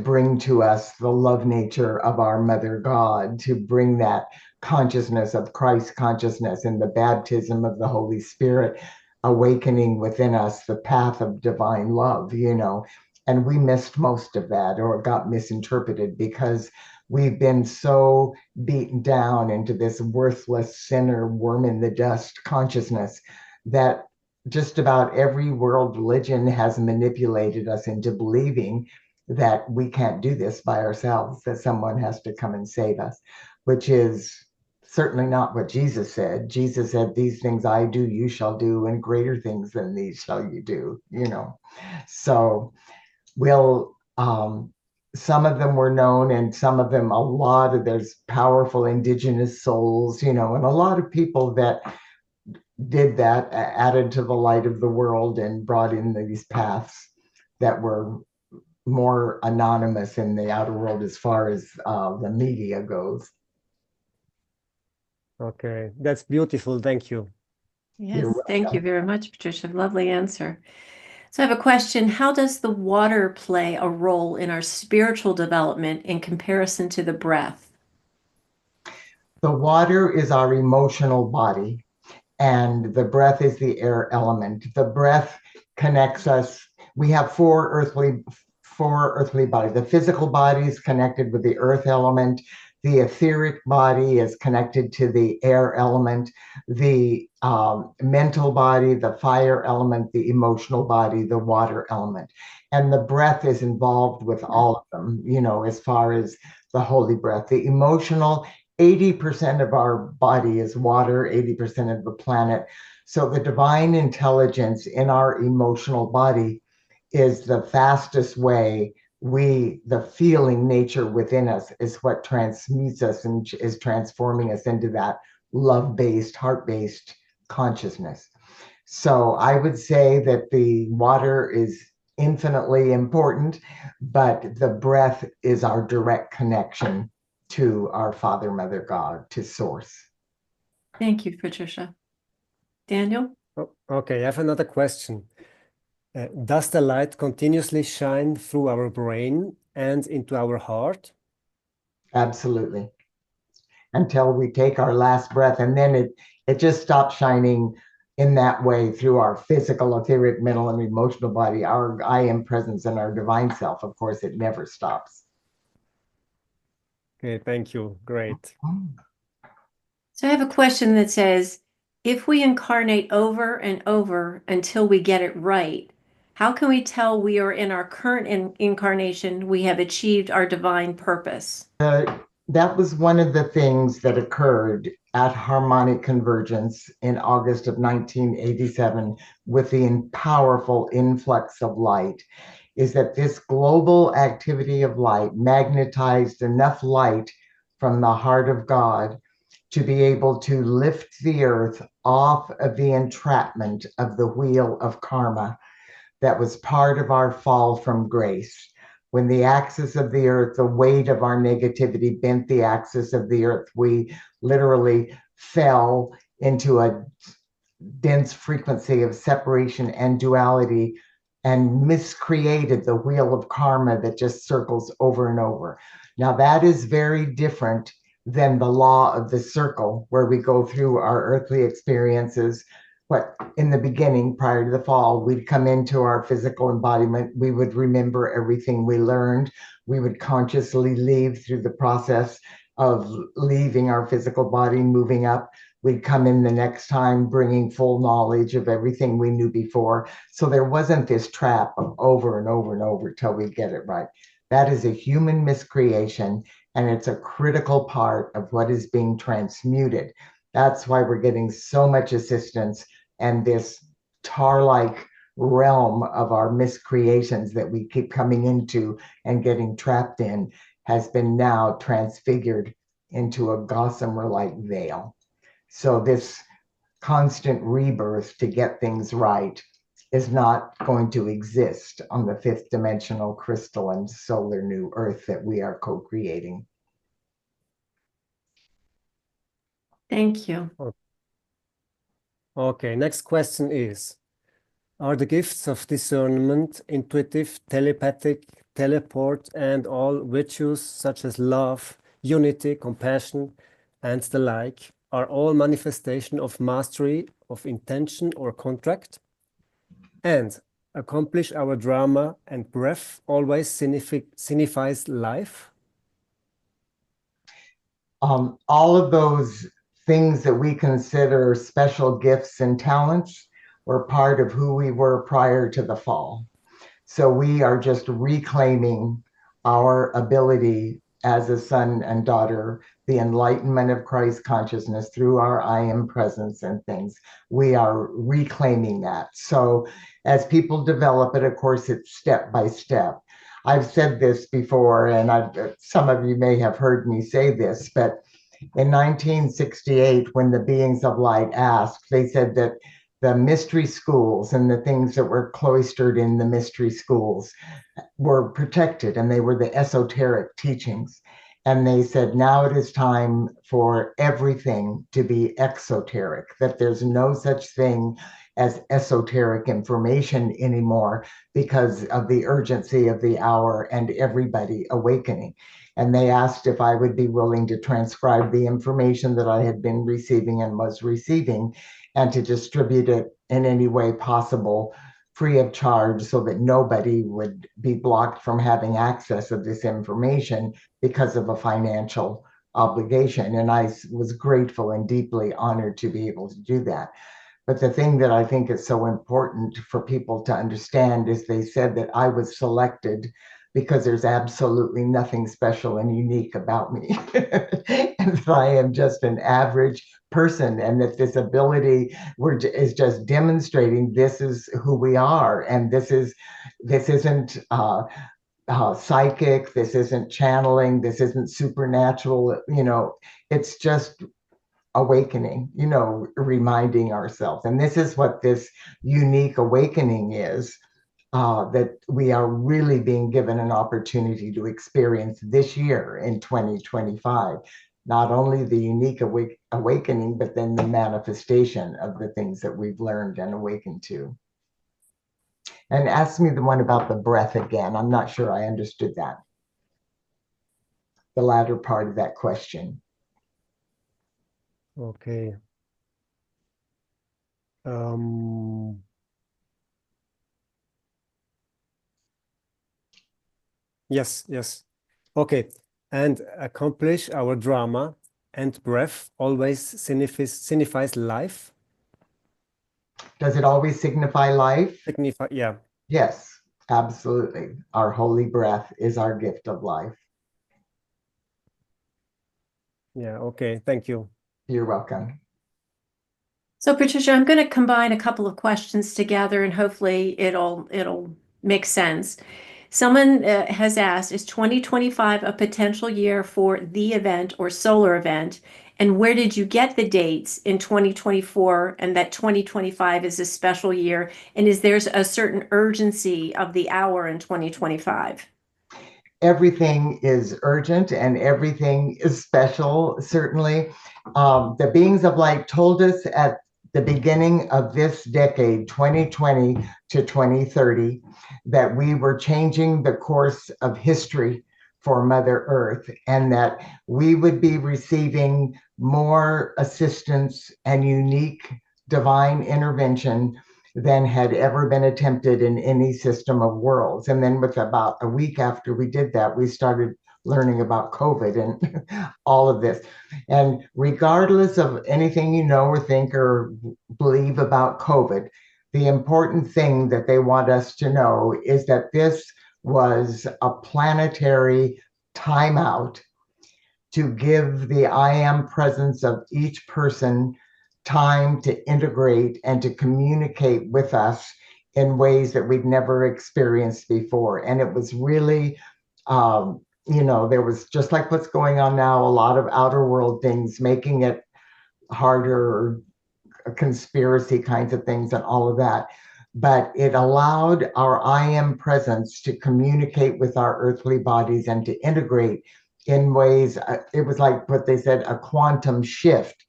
bring to us the love nature of our Mother God, to bring that consciousness of Christ consciousness and the baptism of the Holy Spirit awakening within us the path of divine love, and we missed most of that, or it got misinterpreted because we've been so beaten down into this worthless sinner, worm in the dust consciousness that just about every world religion has manipulated us into believing that we can't do this by ourselves, that someone has to come and save us, which is certainly not what Jesus said. Jesus said, "These things I do, you shall do, and greater things than these shall you do," So some of them were known, and some of them, there's powerful indigenous souls, and a lot of people that did that, added to the light of the world and brought in these paths that were more anonymous in the outer world as far as the media goes. Okay, that's beautiful. Thank you. Yes, thank you very much, Patricia. Lovely answer. So I have a question. How does the water play a role in our spiritual development in comparison to the breath? The water is our emotional body, and the breath is the air element. The breath connects us. We have four earthly bodies. The physical body is connected with the earth element. The etheric body is connected to the air element. The mental body, the fire element, the emotional body, the water element. And the breath is involved with all of them, as far as the holy breath. The emotional, 80% of our body is water, 80% of the planet. So the divine intelligence in our emotional body is the fastest way. The feeling nature within us is what transmutes us and is transforming us into that love-based, heart-based consciousness. So I would say that the water is infinitely important, but the breath is our direct connection to our Father, Mother, God, to Source. Thank you, Patricia. Daniel? Okay, I have another question. Does the light continuously shine through our brain and into our heart? Absolutely. Until we take our last breath, and then it just stops shining in that way through our physical, etheric, mental, and emotional body, our I am presence, and our divine self. Of course, it never stops. Okay, thank you. Great. So I have a question that says, if we incarnate over and over until we get it right, how can we tell we are in our current incarnation, we have achieved our divine purpose? That was one of the things that occurred at Harmonic Convergence in August of 1987 with the powerful influx of light, is that this global activity of light magnetized enough light from the heart of God to be able to lift the earth off of the entrapment of the wheel of karma that was part of our fall from grace. When the axis of the earth, the weight of our negativity bent the axis of the earth, we literally fell into a dense frequency of separation and duality and miscreated the wheel of karma that just circles over and over. Now, that is very different than the law of the circle, where we go through our earthly experiences. But in the beginning, prior to the fall, we'd come into our physical embodiment. We would remember everything we learned. We would consciously leave through the process of leaving our physical body, moving up. We'd come in the next time bringing full knowledge of everything we knew before. So there wasn't this trap of over and over and over till we get it right. That is a human miscreation, and it's a critical part of what is being transmuted. That's why we're getting so much assistance, and this tar-like realm of our miscreations that we keep coming into and getting trapped in has been now transfigured into a gossamer-like veil. So this constant rebirth to get things right is not going to exist on the fifth dimensional crystalline solar new earth that we are co-creating. Thank you. Okay, next question is, are the gifts of discernment, intuitive, telepathic, teleport, and all virtues such as love, unity, compassion, and the like, are all manifestation of mastery of intention or contract? And accomplish our drama and breath always signifies life? All of those things that we consider special gifts and talents were part of who we were prior to the fall. So we are just reclaiming our ability as a son and daughter, the enlightenment of Christ consciousness through our I am presence and things. We are reclaiming that. So as people develop it, of course, it's step by step. I've said this before, and some of you may have heard me say this, but in 1968, when the beings of light asked, they said that the mystery schools and the things that were cloistered in the mystery schools were protected, and they were the esoteric teachings. And they said, now it is time for everything to be exoteric, that there's no such thing as esoteric information anymore because of the urgency of the hour and everybody awakening. And they asked if I would be willing to transcribe the information that I had been receiving and was receiving, and to distribute it in any way possible free of charge so that nobody would be blocked from having access of this information because of a financial obligation. And I was grateful and deeply honored to be able to do that. But the thing that I think is so important for people to understand is they said that I was selected because there's absolutely nothing special and unique about me. And that I am just an average person, and that this ability is just demonstrating this is who we are. And this isn't psychic, this isn't channeling, this isn't supernatural, it's just awakening, reminding ourselves. And this is what this unique awakening is, that we are really being given an opportunity to experience this year in 2025. Not only the unique awakening, but then the manifestation of the things that we've learned and awakened to. And ask me the one about the breath again. I'm not sure I understood that. The latter part of that question. Okay. Yes. Okay. And accomplish our drama and breath always signifies life? Does it always signify life? Yeah. Yes, absolutely. Our holy breath is our gift of life. Yeah, okay. Thank you. You're welcome. So Patricia, I'm going to combine a couple of questions together, and hopefully it'll make sense. Someone has asked, is 2025 a potential year for the event or solar event? And where did you get the dates in 2024 and that 2025 is a special year? And is there a certain urgency of the hour in 2025? Everything is urgent and everything is special, certainly. The beings of light told us at the beginning of this decade, 2020 to 2030, that we were changing the course of history for Mother Earth, and that we would be receiving more assistance and unique divine intervention than had ever been attempted in any system of worlds. And then with about a week after we did that, we started learning about COVID and all of this. And regardless of anything you know or think or believe about COVID, the important thing that they want us to know is that this was a planetary timeout to give the I am presence of each person time to integrate and to communicate with us in ways that we've never experienced before. And it was really, there was, just like what's going on now, a lot of outer world things making it harder conspiracy kinds of things and all of that. But it allowed our I am presence to communicate with our earthly bodies and to integrate in ways. It was like what they said, a quantum shift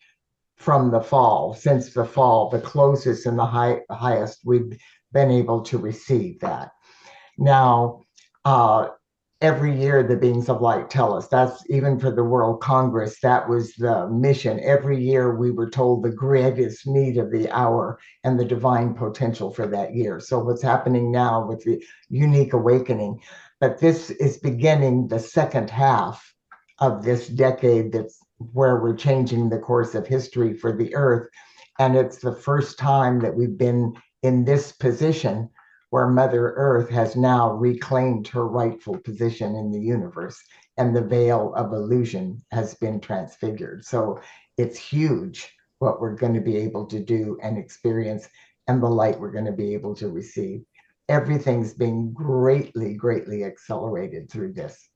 from the fall. Since the fall, the closest and the highest we've been able to receive that. Now, every year the beings of light tell us, that's even for the World Congress, that was the mission. Every year we were told the greatest need of the hour and the divine potential for that year. So what's happening now with the unique awakening, but this is beginning the second half of this decade, that's where we're changing the course of history for the earth. And it's the first time that we've been in this position where Mother Earth has now reclaimed her rightful position in the universe, and the veil of illusion has been transfigured. So it's huge what we're going to be able to do and experience, and the light we're going to be able to receive. Everything's being greatly, greatly accelerated through this.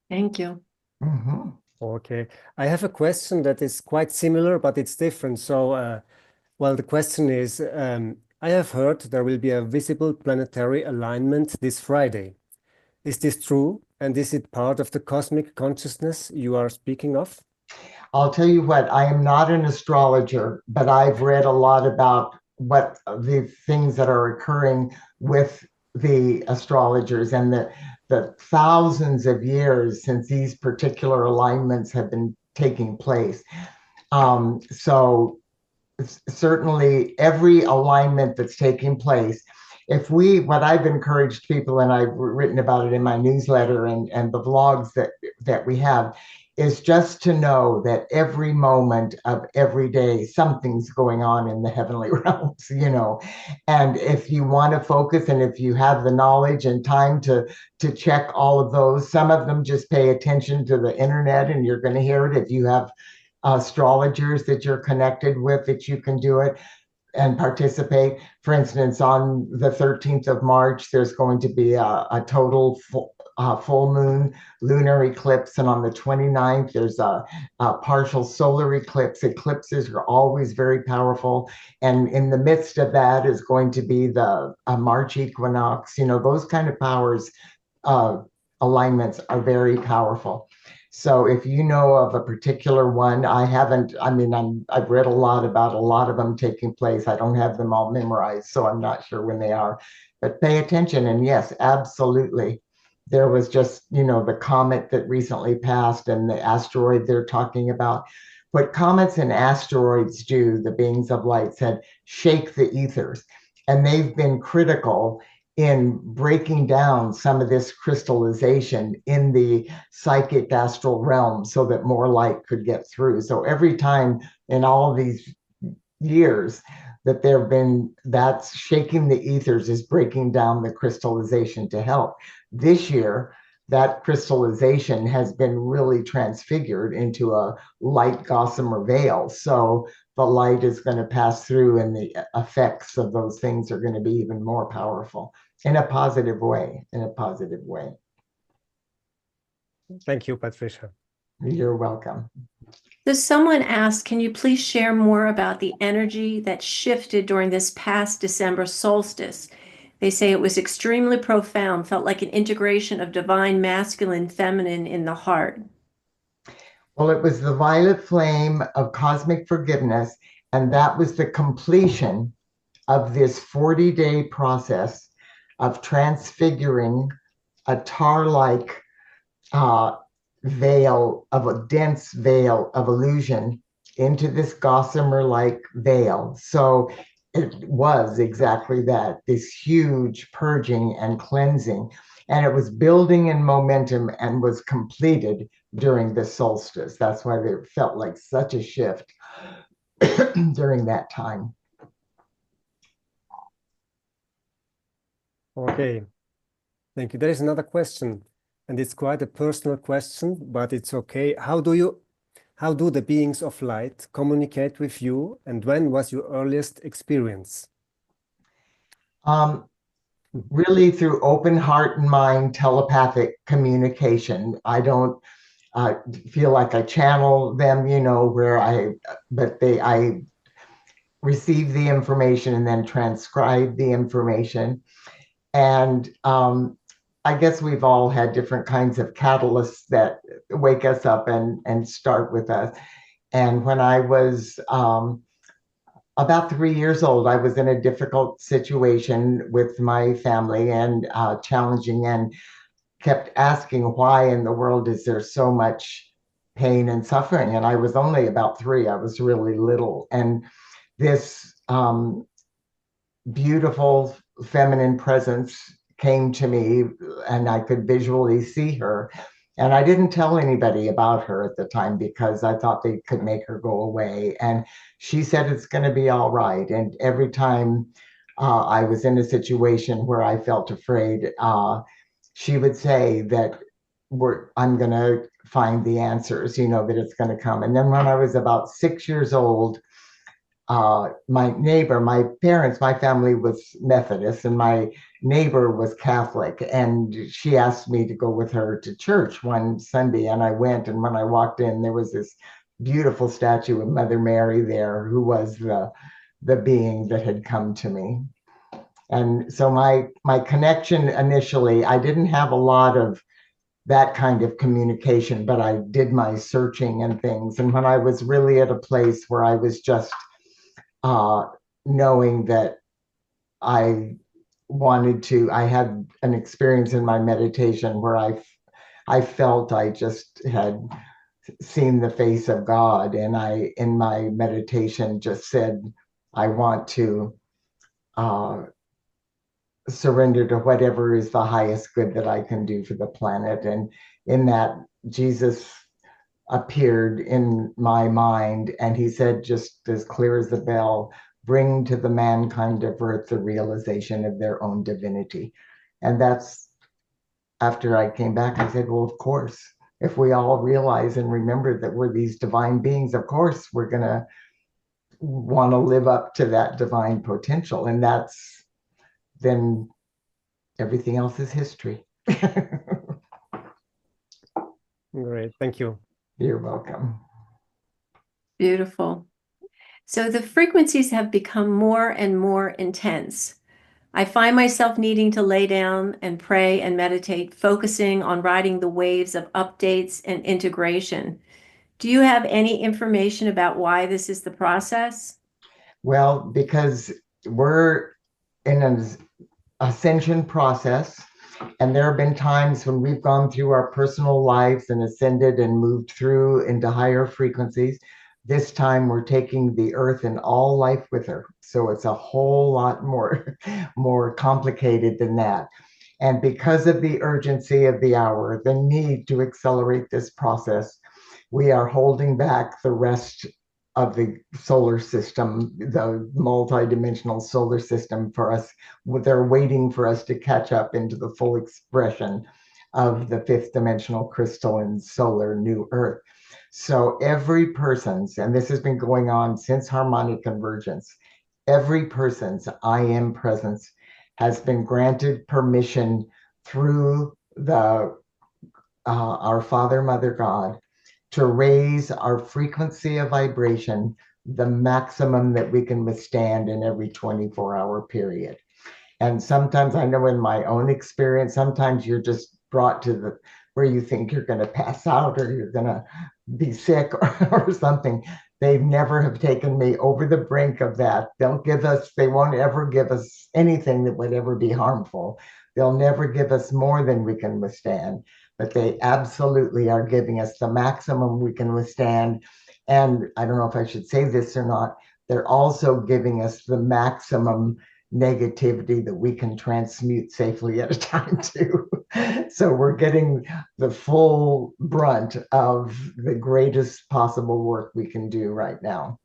Thank you. Mm-hmm. Okay, I have a question that is quite similar, but it's different. So, well, the question is, I have heard there will be a visible planetary alignment this Friday. Is this true? And is it part of the cosmic consciousness you are speaking of? I'll tell you what, I am not an astrologer, but I've read a lot about what the things that are occurring with the astrologers and the thousands of years since these particular alignments have been taking place. So certainly every alignment that's taking place, what I've encouraged people, and I've written about it in my newsletter and the vlogs that we have, is just to know that every moment of every day, something's going on in the heavenly realms, and if you want to focus, and if you have the knowledge and time to check all of those, some of them just pay attention to the internet and you're going to hear it. If you have astrologers that you're connected with, that you can do it and participate. For instance, on the 13th of March, there's going to be a total full moon lunar eclipse. And on the 29th, there's a partial solar eclipse. Eclipses are always very powerful. And in the midst of that is going to be the March equinox. Those kind of powers, alignments are very powerful. So if you know of a particular one, I've read a lot about a lot of them taking place. I don't have them all memorized, so I'm not sure when they are, but pay attention. And yes, absolutely. There was just, the comet that recently passed and the asteroid they're talking about. What comets and asteroids do, the beings of light said, shake the ethers. And they've been critical in breaking down some of this crystallization in the psychic astral realm so that more light could get through. So every time in all of these years that that's shaking the ethers is breaking down the crystallization to help. This year, that crystallization has been really transfigured into a light gossamer veil. So the light is going to pass through and the effects of those things are going to be even more powerful in a positive way, Thank you, Patricia. You're welcome. So someone asked, can you please share more about the energy that shifted during this past December solstice? They say it was extremely profound, felt like an integration of divine masculine, feminine in the heart. Well, it was the violet flame of cosmic forgiveness, and that was the completion of this 40-day process of transfiguring a tar-like veil, of a dense veil of illusion into this gossamer-like veil. So it was exactly that, this huge purging and cleansing. And it was building in momentum and was completed during the solstice. That's why it felt like such a shift during that time. Okay, thank you. There is another question, and it's quite a personal question, but it's okay. How do the beings of light communicate with you, and when was your earliest experience? Really through open heart and mind telepathic communication. I don't feel like I channel them, where I receive the information and then transcribe the information. And I guess we've all had different kinds of catalysts that wake us up and start with us. And when I was about 3 years old, I was in a difficult situation with my family and challenging, and kept asking, why in the world is there so much pain and suffering? And I was only about 3. I was really little. And this beautiful feminine presence came to me, and I could visually see her. And I didn't tell anybody about her at the time because I thought they could make her go away. And she said, it's going to be all right. And every time I was in a situation where I felt afraid, she would say that I'm going to find the answers, that it's going to come. And then when I was about 6 years old, my family was Methodist, and my neighbor was Catholic. And she asked me to go with her to church one Sunday. And I went. And when I walked in, there was this beautiful statue of Mother Mary there, who was the being that had come to me. And so my connection initially, I didn't have a lot of that kind of communication, but I did my searching and things. And when I was really at a place where I was just knowing that I had an experience in my meditation where I felt I just had seen the face of God. And I, in my meditation, just said, I want to surrender to whatever is the highest good that I can do for the planet. And in that, Jesus appeared in my mind, and he said, just as clear as a bell, bring to the mankind of earth the realization of their own divinity. And that's, after I came back, I said, well, of course, if we all realize and remember that we're these divine beings, of course, we're going to want to live up to that divine potential. And then everything else is history. Great, thank you. You're welcome. Beautiful. So the frequencies have become more and more intense. I find myself needing to lay down and pray and meditate, focusing on riding the waves of updates and integration. Do you have any information about why this is the process? Well, because we're in an ascension process, and there have been times when we've gone through our personal lives and ascended and moved through into higher frequencies. This time we're taking the earth and all life with her. So it's a whole lot more complicated than that. And because of the urgency of the hour, the need to accelerate this process, we are holding back the rest of the solar system, the multidimensional solar system for us. They're waiting for us to catch up into the full expression of the fifth dimensional crystalline solar new earth. So every person's, and this has been going on since harmonic convergence, every person's I am presence has been granted permission through our Father, Mother, God, to raise our frequency of vibration the maximum that we can withstand in every 24-hour period. And sometimes, I know in my own experience, sometimes you're just brought to where you think you're going to pass out or you're going to be sick or something. They never have taken me over the brink of that. They won't ever give us anything that would ever be harmful. They'll never give us more than we can withstand, but they absolutely are giving us the maximum we can withstand. And I don't know if I should say this or not, they're also giving us the maximum negativity that we can transmute safely at a time too. So we're getting the full brunt of the greatest possible work we can do right now.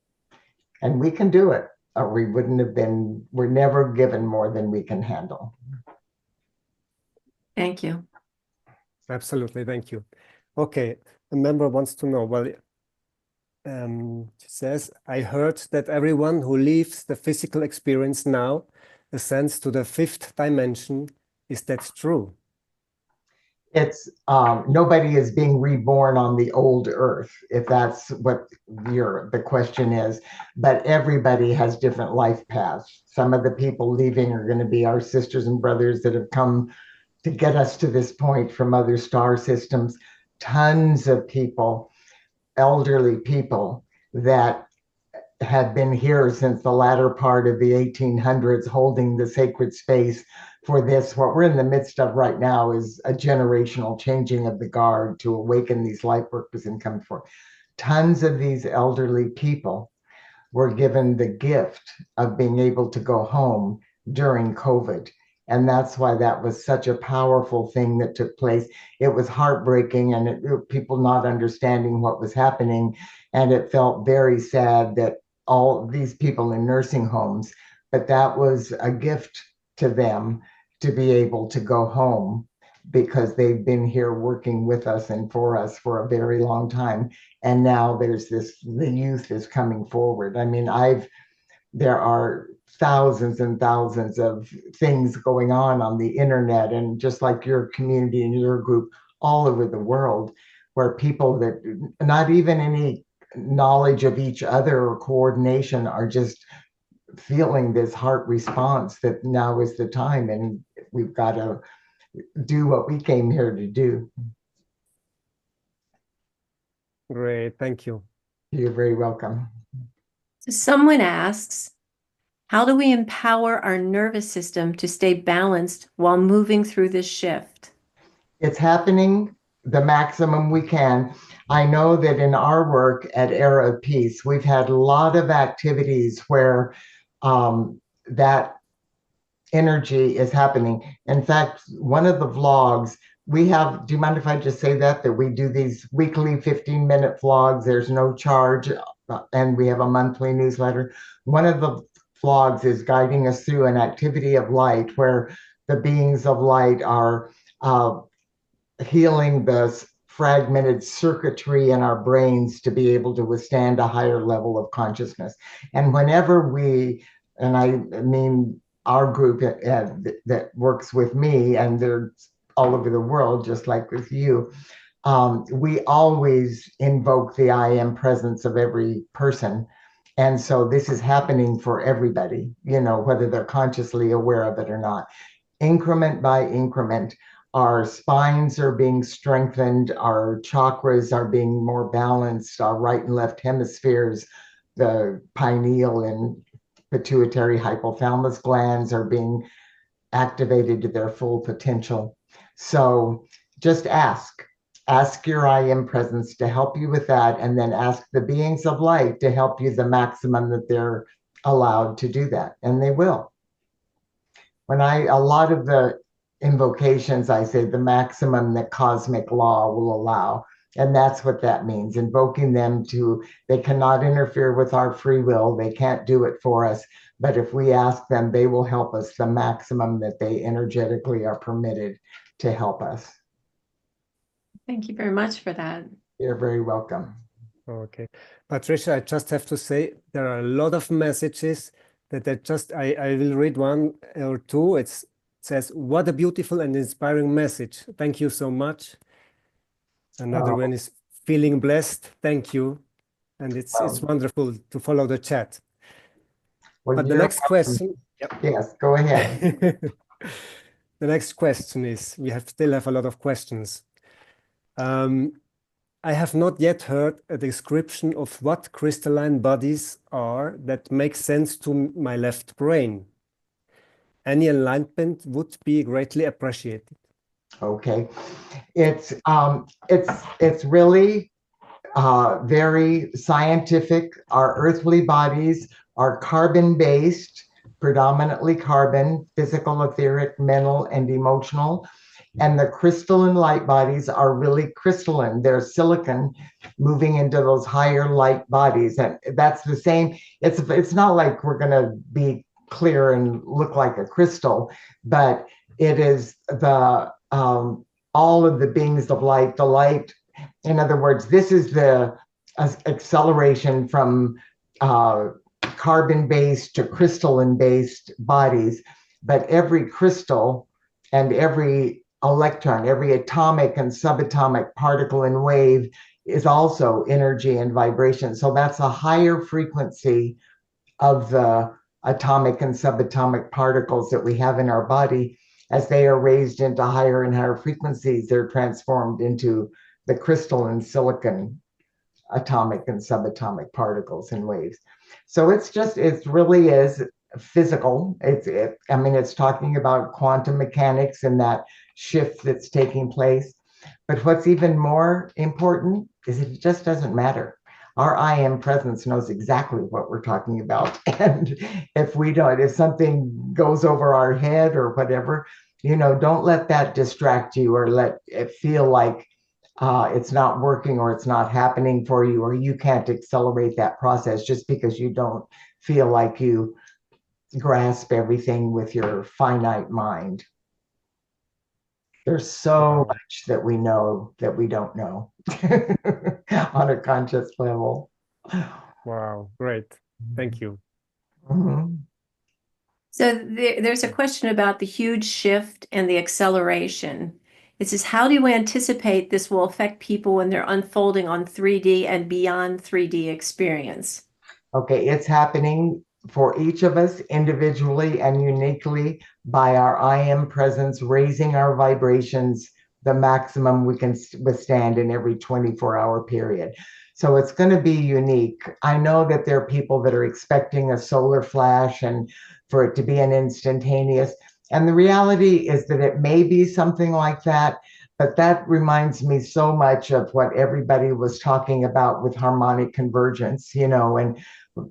And we can do it, or we're never given more than we can handle. Thank you. Absolutely, thank you. Okay, a member wants to know, well, she says, I heard that everyone who leaves the physical experience now ascends to the fifth dimension. Is that true? It's nobody is being reborn on the old earth, if that's what the question is. But everybody has different life paths. Some of the people leaving are going to be our sisters and brothers that have come to get us to this point from other star systems. Tons of people, elderly people that had been here since the latter part of the 1800s, holding the sacred space for this. What we're in the midst of right now is a generational changing of the guard to awaken these light workers and come forth. Tons of these elderly people were given the gift of being able to go home during COVID. And that's why that was such a powerful thing that took place. It was heartbreaking, and people not understanding what was happening. And it felt very sad that all these people in nursing homes, but that was a gift to them to be able to go home, because they've been here working with us and for us for a very long time. And now there's the youth is coming forward. I mean, there are thousands and thousands of things going on the internet, and just like your community and your group all over the world, where people that not even any knowledge of each other or coordination are just feeling this heart response that now is the time, and we've got to do what we came here to do. Great, thank you. You're very welcome. So someone asks, how do we empower our nervous system to stay balanced while moving through this shift? It's happening the maximum we can. I know that in our work at Era of Peace, we've had a lot of activities where that energy is happening. In fact, one of the vlogs we have, do you mind if I just say that we do these weekly 15-minute vlogs? There's no charge, and we have a monthly newsletter. One of the vlogs is guiding us through an activity of light, where the beings of light are healing the fragmented circuitry in our brains to be able to withstand a higher level of consciousness. And whenever and I mean our group that works with me, and they're all over the world, just like with you, we always invoke the I am presence of every person. And so this is happening for everybody, whether they're consciously aware of it or not. Increment by increment, our spines are being strengthened, our chakras are being more balanced, our right and left hemispheres, the pineal and pituitary hypothalamus glands are being activated to their full potential. So just ask your I am presence to help you with that, and then ask the beings of light to help you the maximum that they're allowed to do that, and they will. A lot of the invocations, I say the maximum that cosmic law will allow. And that's what that means, invoking them they cannot interfere with our free will. They can't do it for us. But if we ask them, they will help us the maximum that they energetically are permitted to help us. Thank you very much for that. You're very welcome. Okay. Patricia, I just have to say, there are a lot of messages that I will read one or two. It says, what a beautiful and inspiring message. Thank you so much. Another one is feeling blessed. Thank you. And it's wonderful to follow the chat. Well, but the next question. Yes, go ahead. The next question is, we still have a lot of questions. I have not yet heard a description of what crystalline bodies are that make sense to my left brain. Any enlightenment would be greatly appreciated. Okay, it's really very scientific. Our earthly bodies are carbon-based, predominantly carbon, physical, etheric, mental, and emotional. And the crystalline light bodies are really crystalline. They're silicon moving into those higher light bodies. And that's the same. It's not like we're going to be clear and look like a crystal, but it is all of the beings of light, the light. In other words, this is the acceleration from carbon-based to crystalline-based bodies. But every crystal and every electron, every atomic and subatomic particle and wave is also energy and vibration. So that's a higher frequency of the atomic and subatomic particles that we have in our body. As they are raised into higher and higher frequencies, they're transformed into the crystal and silicon atomic and subatomic particles and waves. So it really is physical. It's talking about quantum mechanics and that shift that's taking place. But what's even more important is it just doesn't matter. Our I am presence knows exactly what we're talking about. And if something goes over our head or whatever, don't let that distract you or let it feel like it's not working or it's not happening for you, or you can't accelerate that process just because you don't feel like you grasp everything with your finite mind. There's so much that we know that we don't know on a conscious level. Wow, great. Thank you. Mm-hmm. So there's a question about the huge shift and the acceleration. It says, how do you anticipate this will affect people when they're unfolding on 3D and beyond 3D experience? Okay, it's happening for each of us individually and uniquely by our I am presence, raising our vibrations the maximum we can withstand in every 24-hour period. So it's going to be unique. I know that there are people that are expecting a solar flash and for it to be an instantaneous. And the reality is that it may be something like that, but that reminds me so much of what everybody was talking about with harmonic convergence, and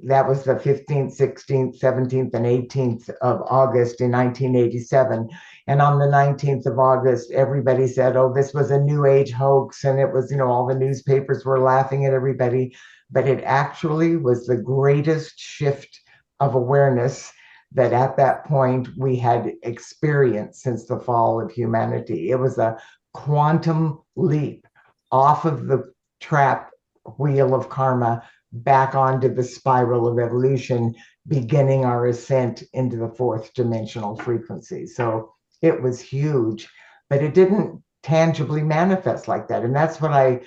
that was the 15th, 16th, 17th, and 18th of August in 1987. And on the 19th of August, everybody said, oh, this was a New Age hoax. And it was, all the newspapers were laughing at everybody. But it actually was the greatest shift of awareness that at that point we had experienced since the fall of humanity. It was a quantum leap off of the trap wheel of karma back onto the spiral of evolution, beginning our ascent into the fourth dimensional frequency. So it was huge, but it didn't tangibly manifest like that. And that's what I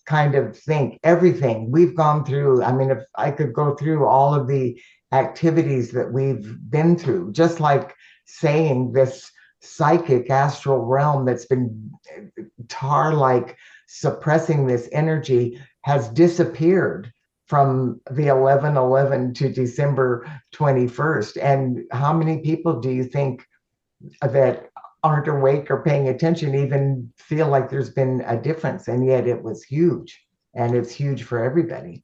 kind of think. Everything we've gone through, if I could go through all of the activities that we've been through, just like saying this psychic astral realm that's been tar-like suppressing this energy has disappeared from the 11/11 to December 21st. And how many people do you think that aren't awake or paying attention even feel like there's been a difference? And yet it was huge, and it's huge for everybody.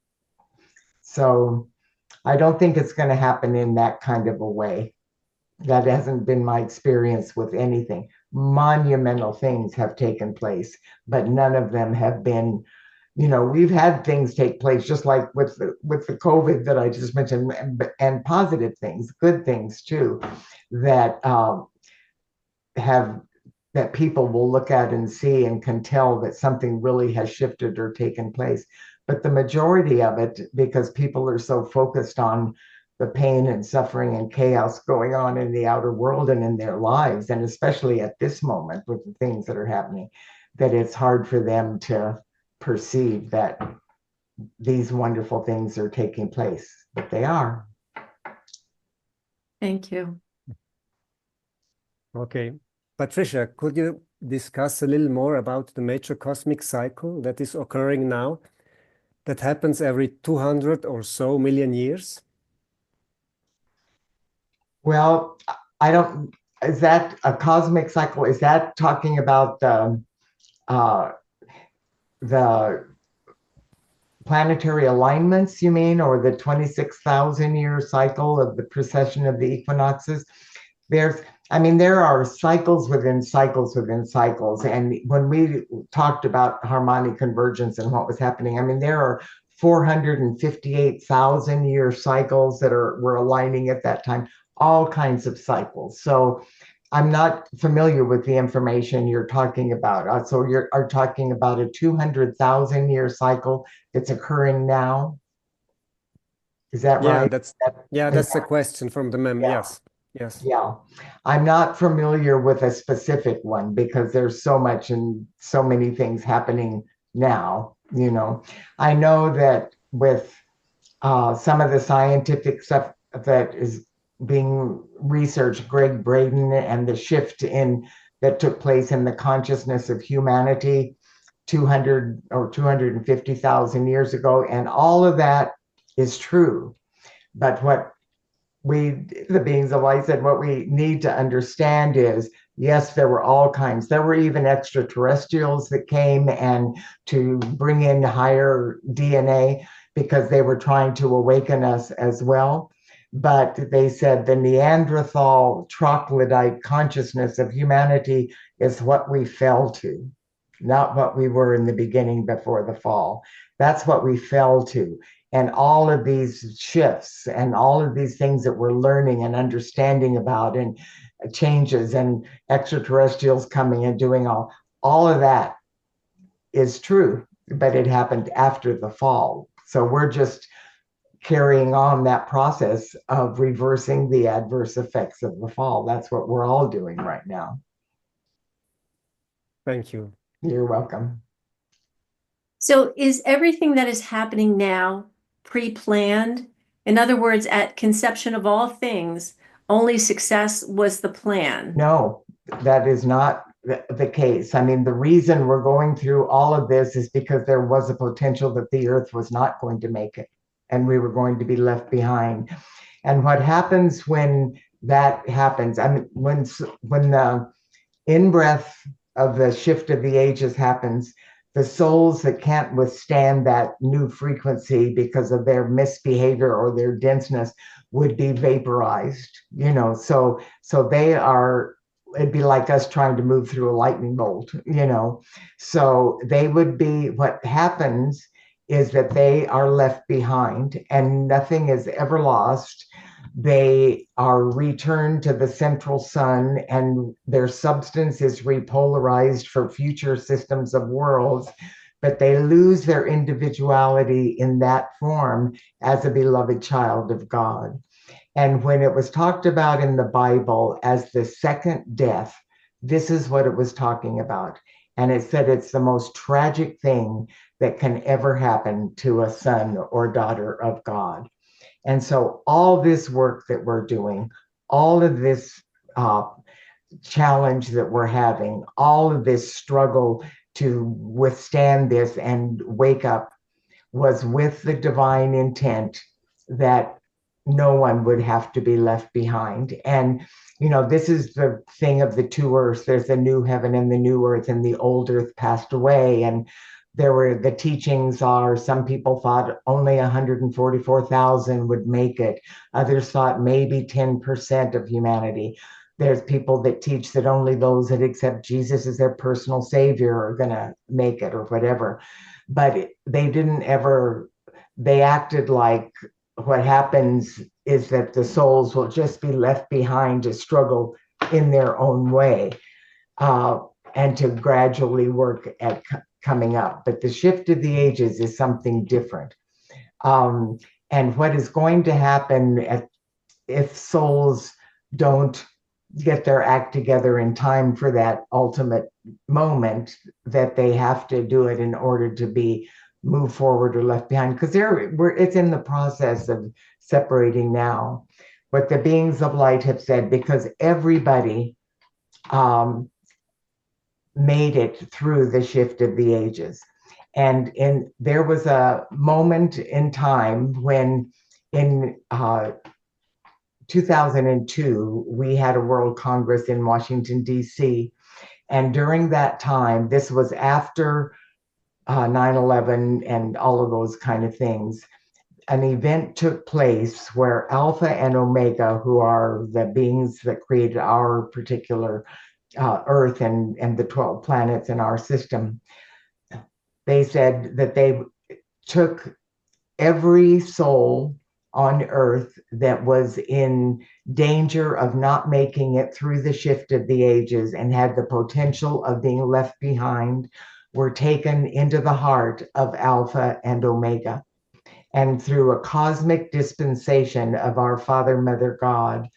So I don't think it's going to happen in that kind of a way. That hasn't been my experience with anything. Monumental things have taken place, but none of them have been, we've had things take place just like with the COVID that I just mentioned, and positive things, good things too, that that people will look at and see and can tell that something really has shifted or taken place. But the majority of it, because people are so focused on the pain and suffering and chaos going on in the outer world and in their lives, and especially at this moment with the things that are happening, that it's hard for them to perceive that these wonderful things are taking place, but they are. Thank you. Okay. Patricia, could you discuss a little more about the major cosmic cycle that is occurring now, that happens every 200 or so million years? Well, is that a cosmic cycle? Is that talking about the planetary alignments, you mean, or the 26,000-year cycle of the precession of the equinoxes? There are cycles within cycles within cycles. And when we talked about harmonic convergence and what was happening, there are 458,000-year cycles that were aligning at that time, all kinds of cycles. So I'm not familiar with the information you're talking about. So are talking about a 200,000-year cycle that's occurring now? Is that right? That's the question from the mem. Yeah. Yes. Yes. Yeah. I'm not familiar with a specific one because there's so much and so many things happening now, you know. I know that with some of the scientific stuff that is being researched, Greg Braden, and the shift in that took place in the consciousness of humanity 200 or 250,000 years ago, and all of that is true. But what the beings of light said, what we need to understand is, yes, there were all kinds. There were even extraterrestrials that came and to bring in higher DNA because they were trying to awaken us as well. But they said the Neanderthal troglodyte consciousness of humanity is what we fell to, not what we were in the beginning before the fall. That's what we fell to. And all of these shifts and all of these things that we're learning and understanding about, and changes and extraterrestrials coming and doing all of that is true, but it happened after the fall. So we're just carrying on that process of reversing the adverse effects of the fall. That's what we're all doing right now. Thank you. You're welcome. So is everything that is happening now pre-planned? In other words, at conception of all things, only success was the plan. No, that is not the case. I mean, the reason we're going through all of this is because there was a potential that the earth was not going to make it and we were going to be left behind. And what happens when that happens, I mean, when the in-breath of the shift of the ages happens, the souls that can't withstand that new frequency because of their misbehavior or their denseness would be vaporized, you know. So they are, it'd be like us trying to move through a lightning bolt, you know. So they would be, what happens is that they are left behind and nothing is ever lost. They are returned to the central sun and their substance is repolarized for future systems of worlds, but they lose their individuality in that form as a beloved child of God. And when it was talked about in the Bible as the second death, this is what it was talking about. And it said it's the most tragic thing that can ever happen to a son or daughter of God. And so all this work that we're doing, all of this challenge that we're having, all of this struggle to withstand this and wake up was with the divine intent that no one would have to be left behind. And, you know, this is the thing of the two earths. There's the new heaven and the new earth, and the old earth passed away. And there were, the teachings are, some people thought only 144,000 would make it. Others thought maybe 10% of humanity. There's people that teach that only those that accept Jesus as their personal savior are going to make it, or whatever. But they didn't ever, they acted like what happens is that the souls will just be left behind to struggle in their own way, and to gradually work at coming up. But the shift of the ages is something different. And what is going to happen if souls don't get their act together in time for that ultimate moment, that they have to do it in order to be move forward or left behind, because it's in the process of separating now. What the beings of light have said, because everybody made it through the shift of the ages. And there was a moment in time when in 2002, we had a World Congress in Washington, D.C. And during that time, this was after 9/11 and all of those kind of things, an event took place where Alpha and Omega, who are the beings that created our particular Earth and the 12 planets in our system, they said that they took every soul on Earth that was in danger of not making it through the shift of the ages and had the potential of being left behind, were taken into the heart of Alpha and Omega. And through a cosmic dispensation of our Father, Mother, God,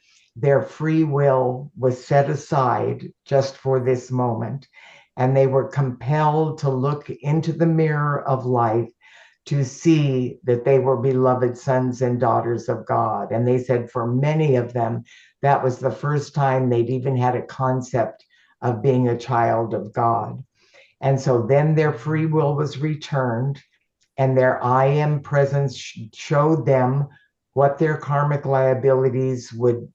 their free will was set aside just for this moment, and they were compelled to look into the mirror of life to see that they were beloved sons and daughters of God. And they said for many of them, that was the first time they'd even had a concept of being a child of God. And so then their free will was returned, and their I am presence showed them what their karmic liabilities would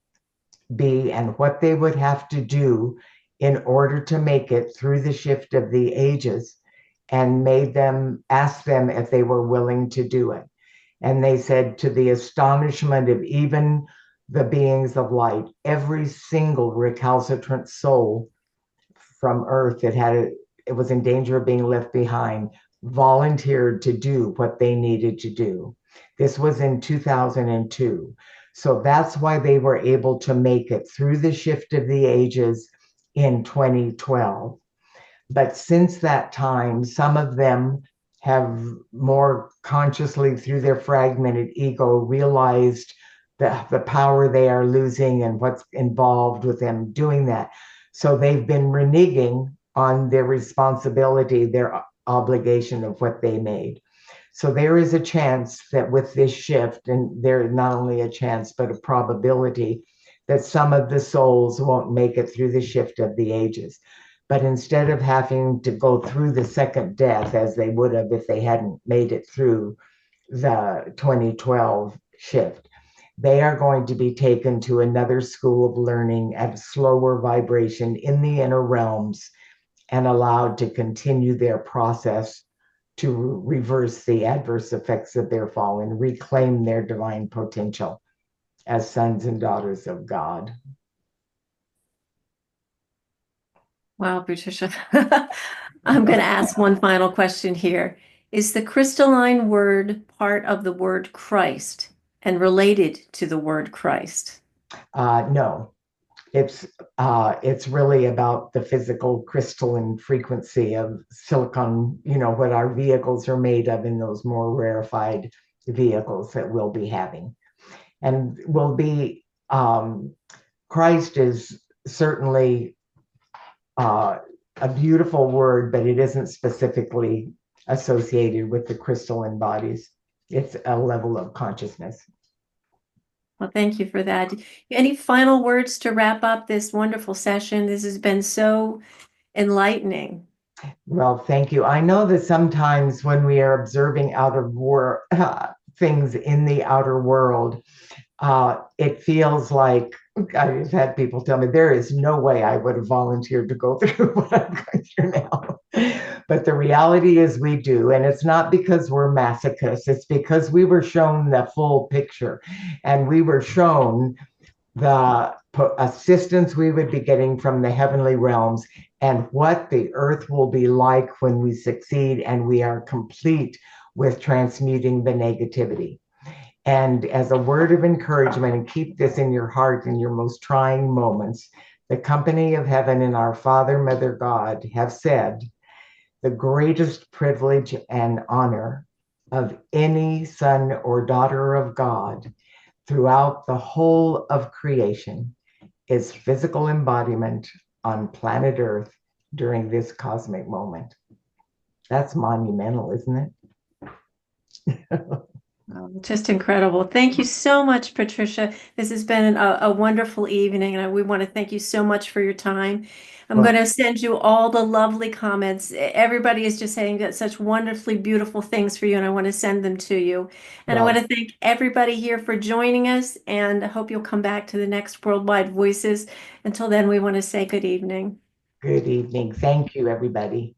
be and what they would have to do in order to make it through the shift of the ages, and made them ask them if they were willing to do it. And they said, to the astonishment of even the beings of light, every single recalcitrant soul from Earth it was in danger of being left behind, volunteered to do what they needed to do. This was in 2002. So that's why they were able to make it through the shift of the ages in 2012. But since that time, some of them have more consciously, through their fragmented ego, realized the power they are losing and what's involved with them doing that. So they've been reneging on their responsibility, their obligation of what they made. So there is a chance that with this shift, and there is not only a chance, but a probability that some of the souls won't make it through the shift of the ages. But instead of having to go through the second death as they would have if they hadn't made it through the 2012 shift, they are going to be taken to another school of learning at a slower vibration in the inner realms and allowed to continue their process to reverse the adverse effects of their fall and reclaim their divine potential as sons and daughters of God. Wow, Patricia. I'm going to ask one final question here. Is the crystalline word part of the word Christ and related to the word Christ? No, it's really about the physical crystalline frequency of silicon, what our vehicles are made of in those more rarefied vehicles that we'll be having. And Christ is certainly a beautiful word, but it isn't specifically associated with the crystalline bodies. It's a level of consciousness. Well, thank you for that. Any final words to wrap up this wonderful session? This has been so enlightening. Well, thank you. I know that sometimes when we are observing things in the outer world, it feels like, I've had people tell me, there is no way I would have volunteered to go through what I'm going through now. But the reality is we do. And it's not because we're masochists. It's because we were shown the full picture. And we were shown the assistance we would be getting from the heavenly realms and what the earth will be like when we succeed and we are complete with transmuting the negativity. And as a word of encouragement, and keep this in your heart in your most trying moments, the company of heaven and our Father, Mother God have said the greatest privilege and honor of any son or daughter of God throughout the whole of creation is physical embodiment on planet Earth during this cosmic moment. That's monumental, isn't it? Just incredible. Thank you so much, Patricia. This has been a wonderful evening, and we want to thank you so much for your time. I'm going to send you all the lovely comments. Everybody is just saying that such wonderfully beautiful things for you, and I want to send them to you. And I want to thank everybody here for joining us, and I hope you'll come back to the next Worldwide Voices. Until then, we want to say good evening. Good evening. Thank you, everybody.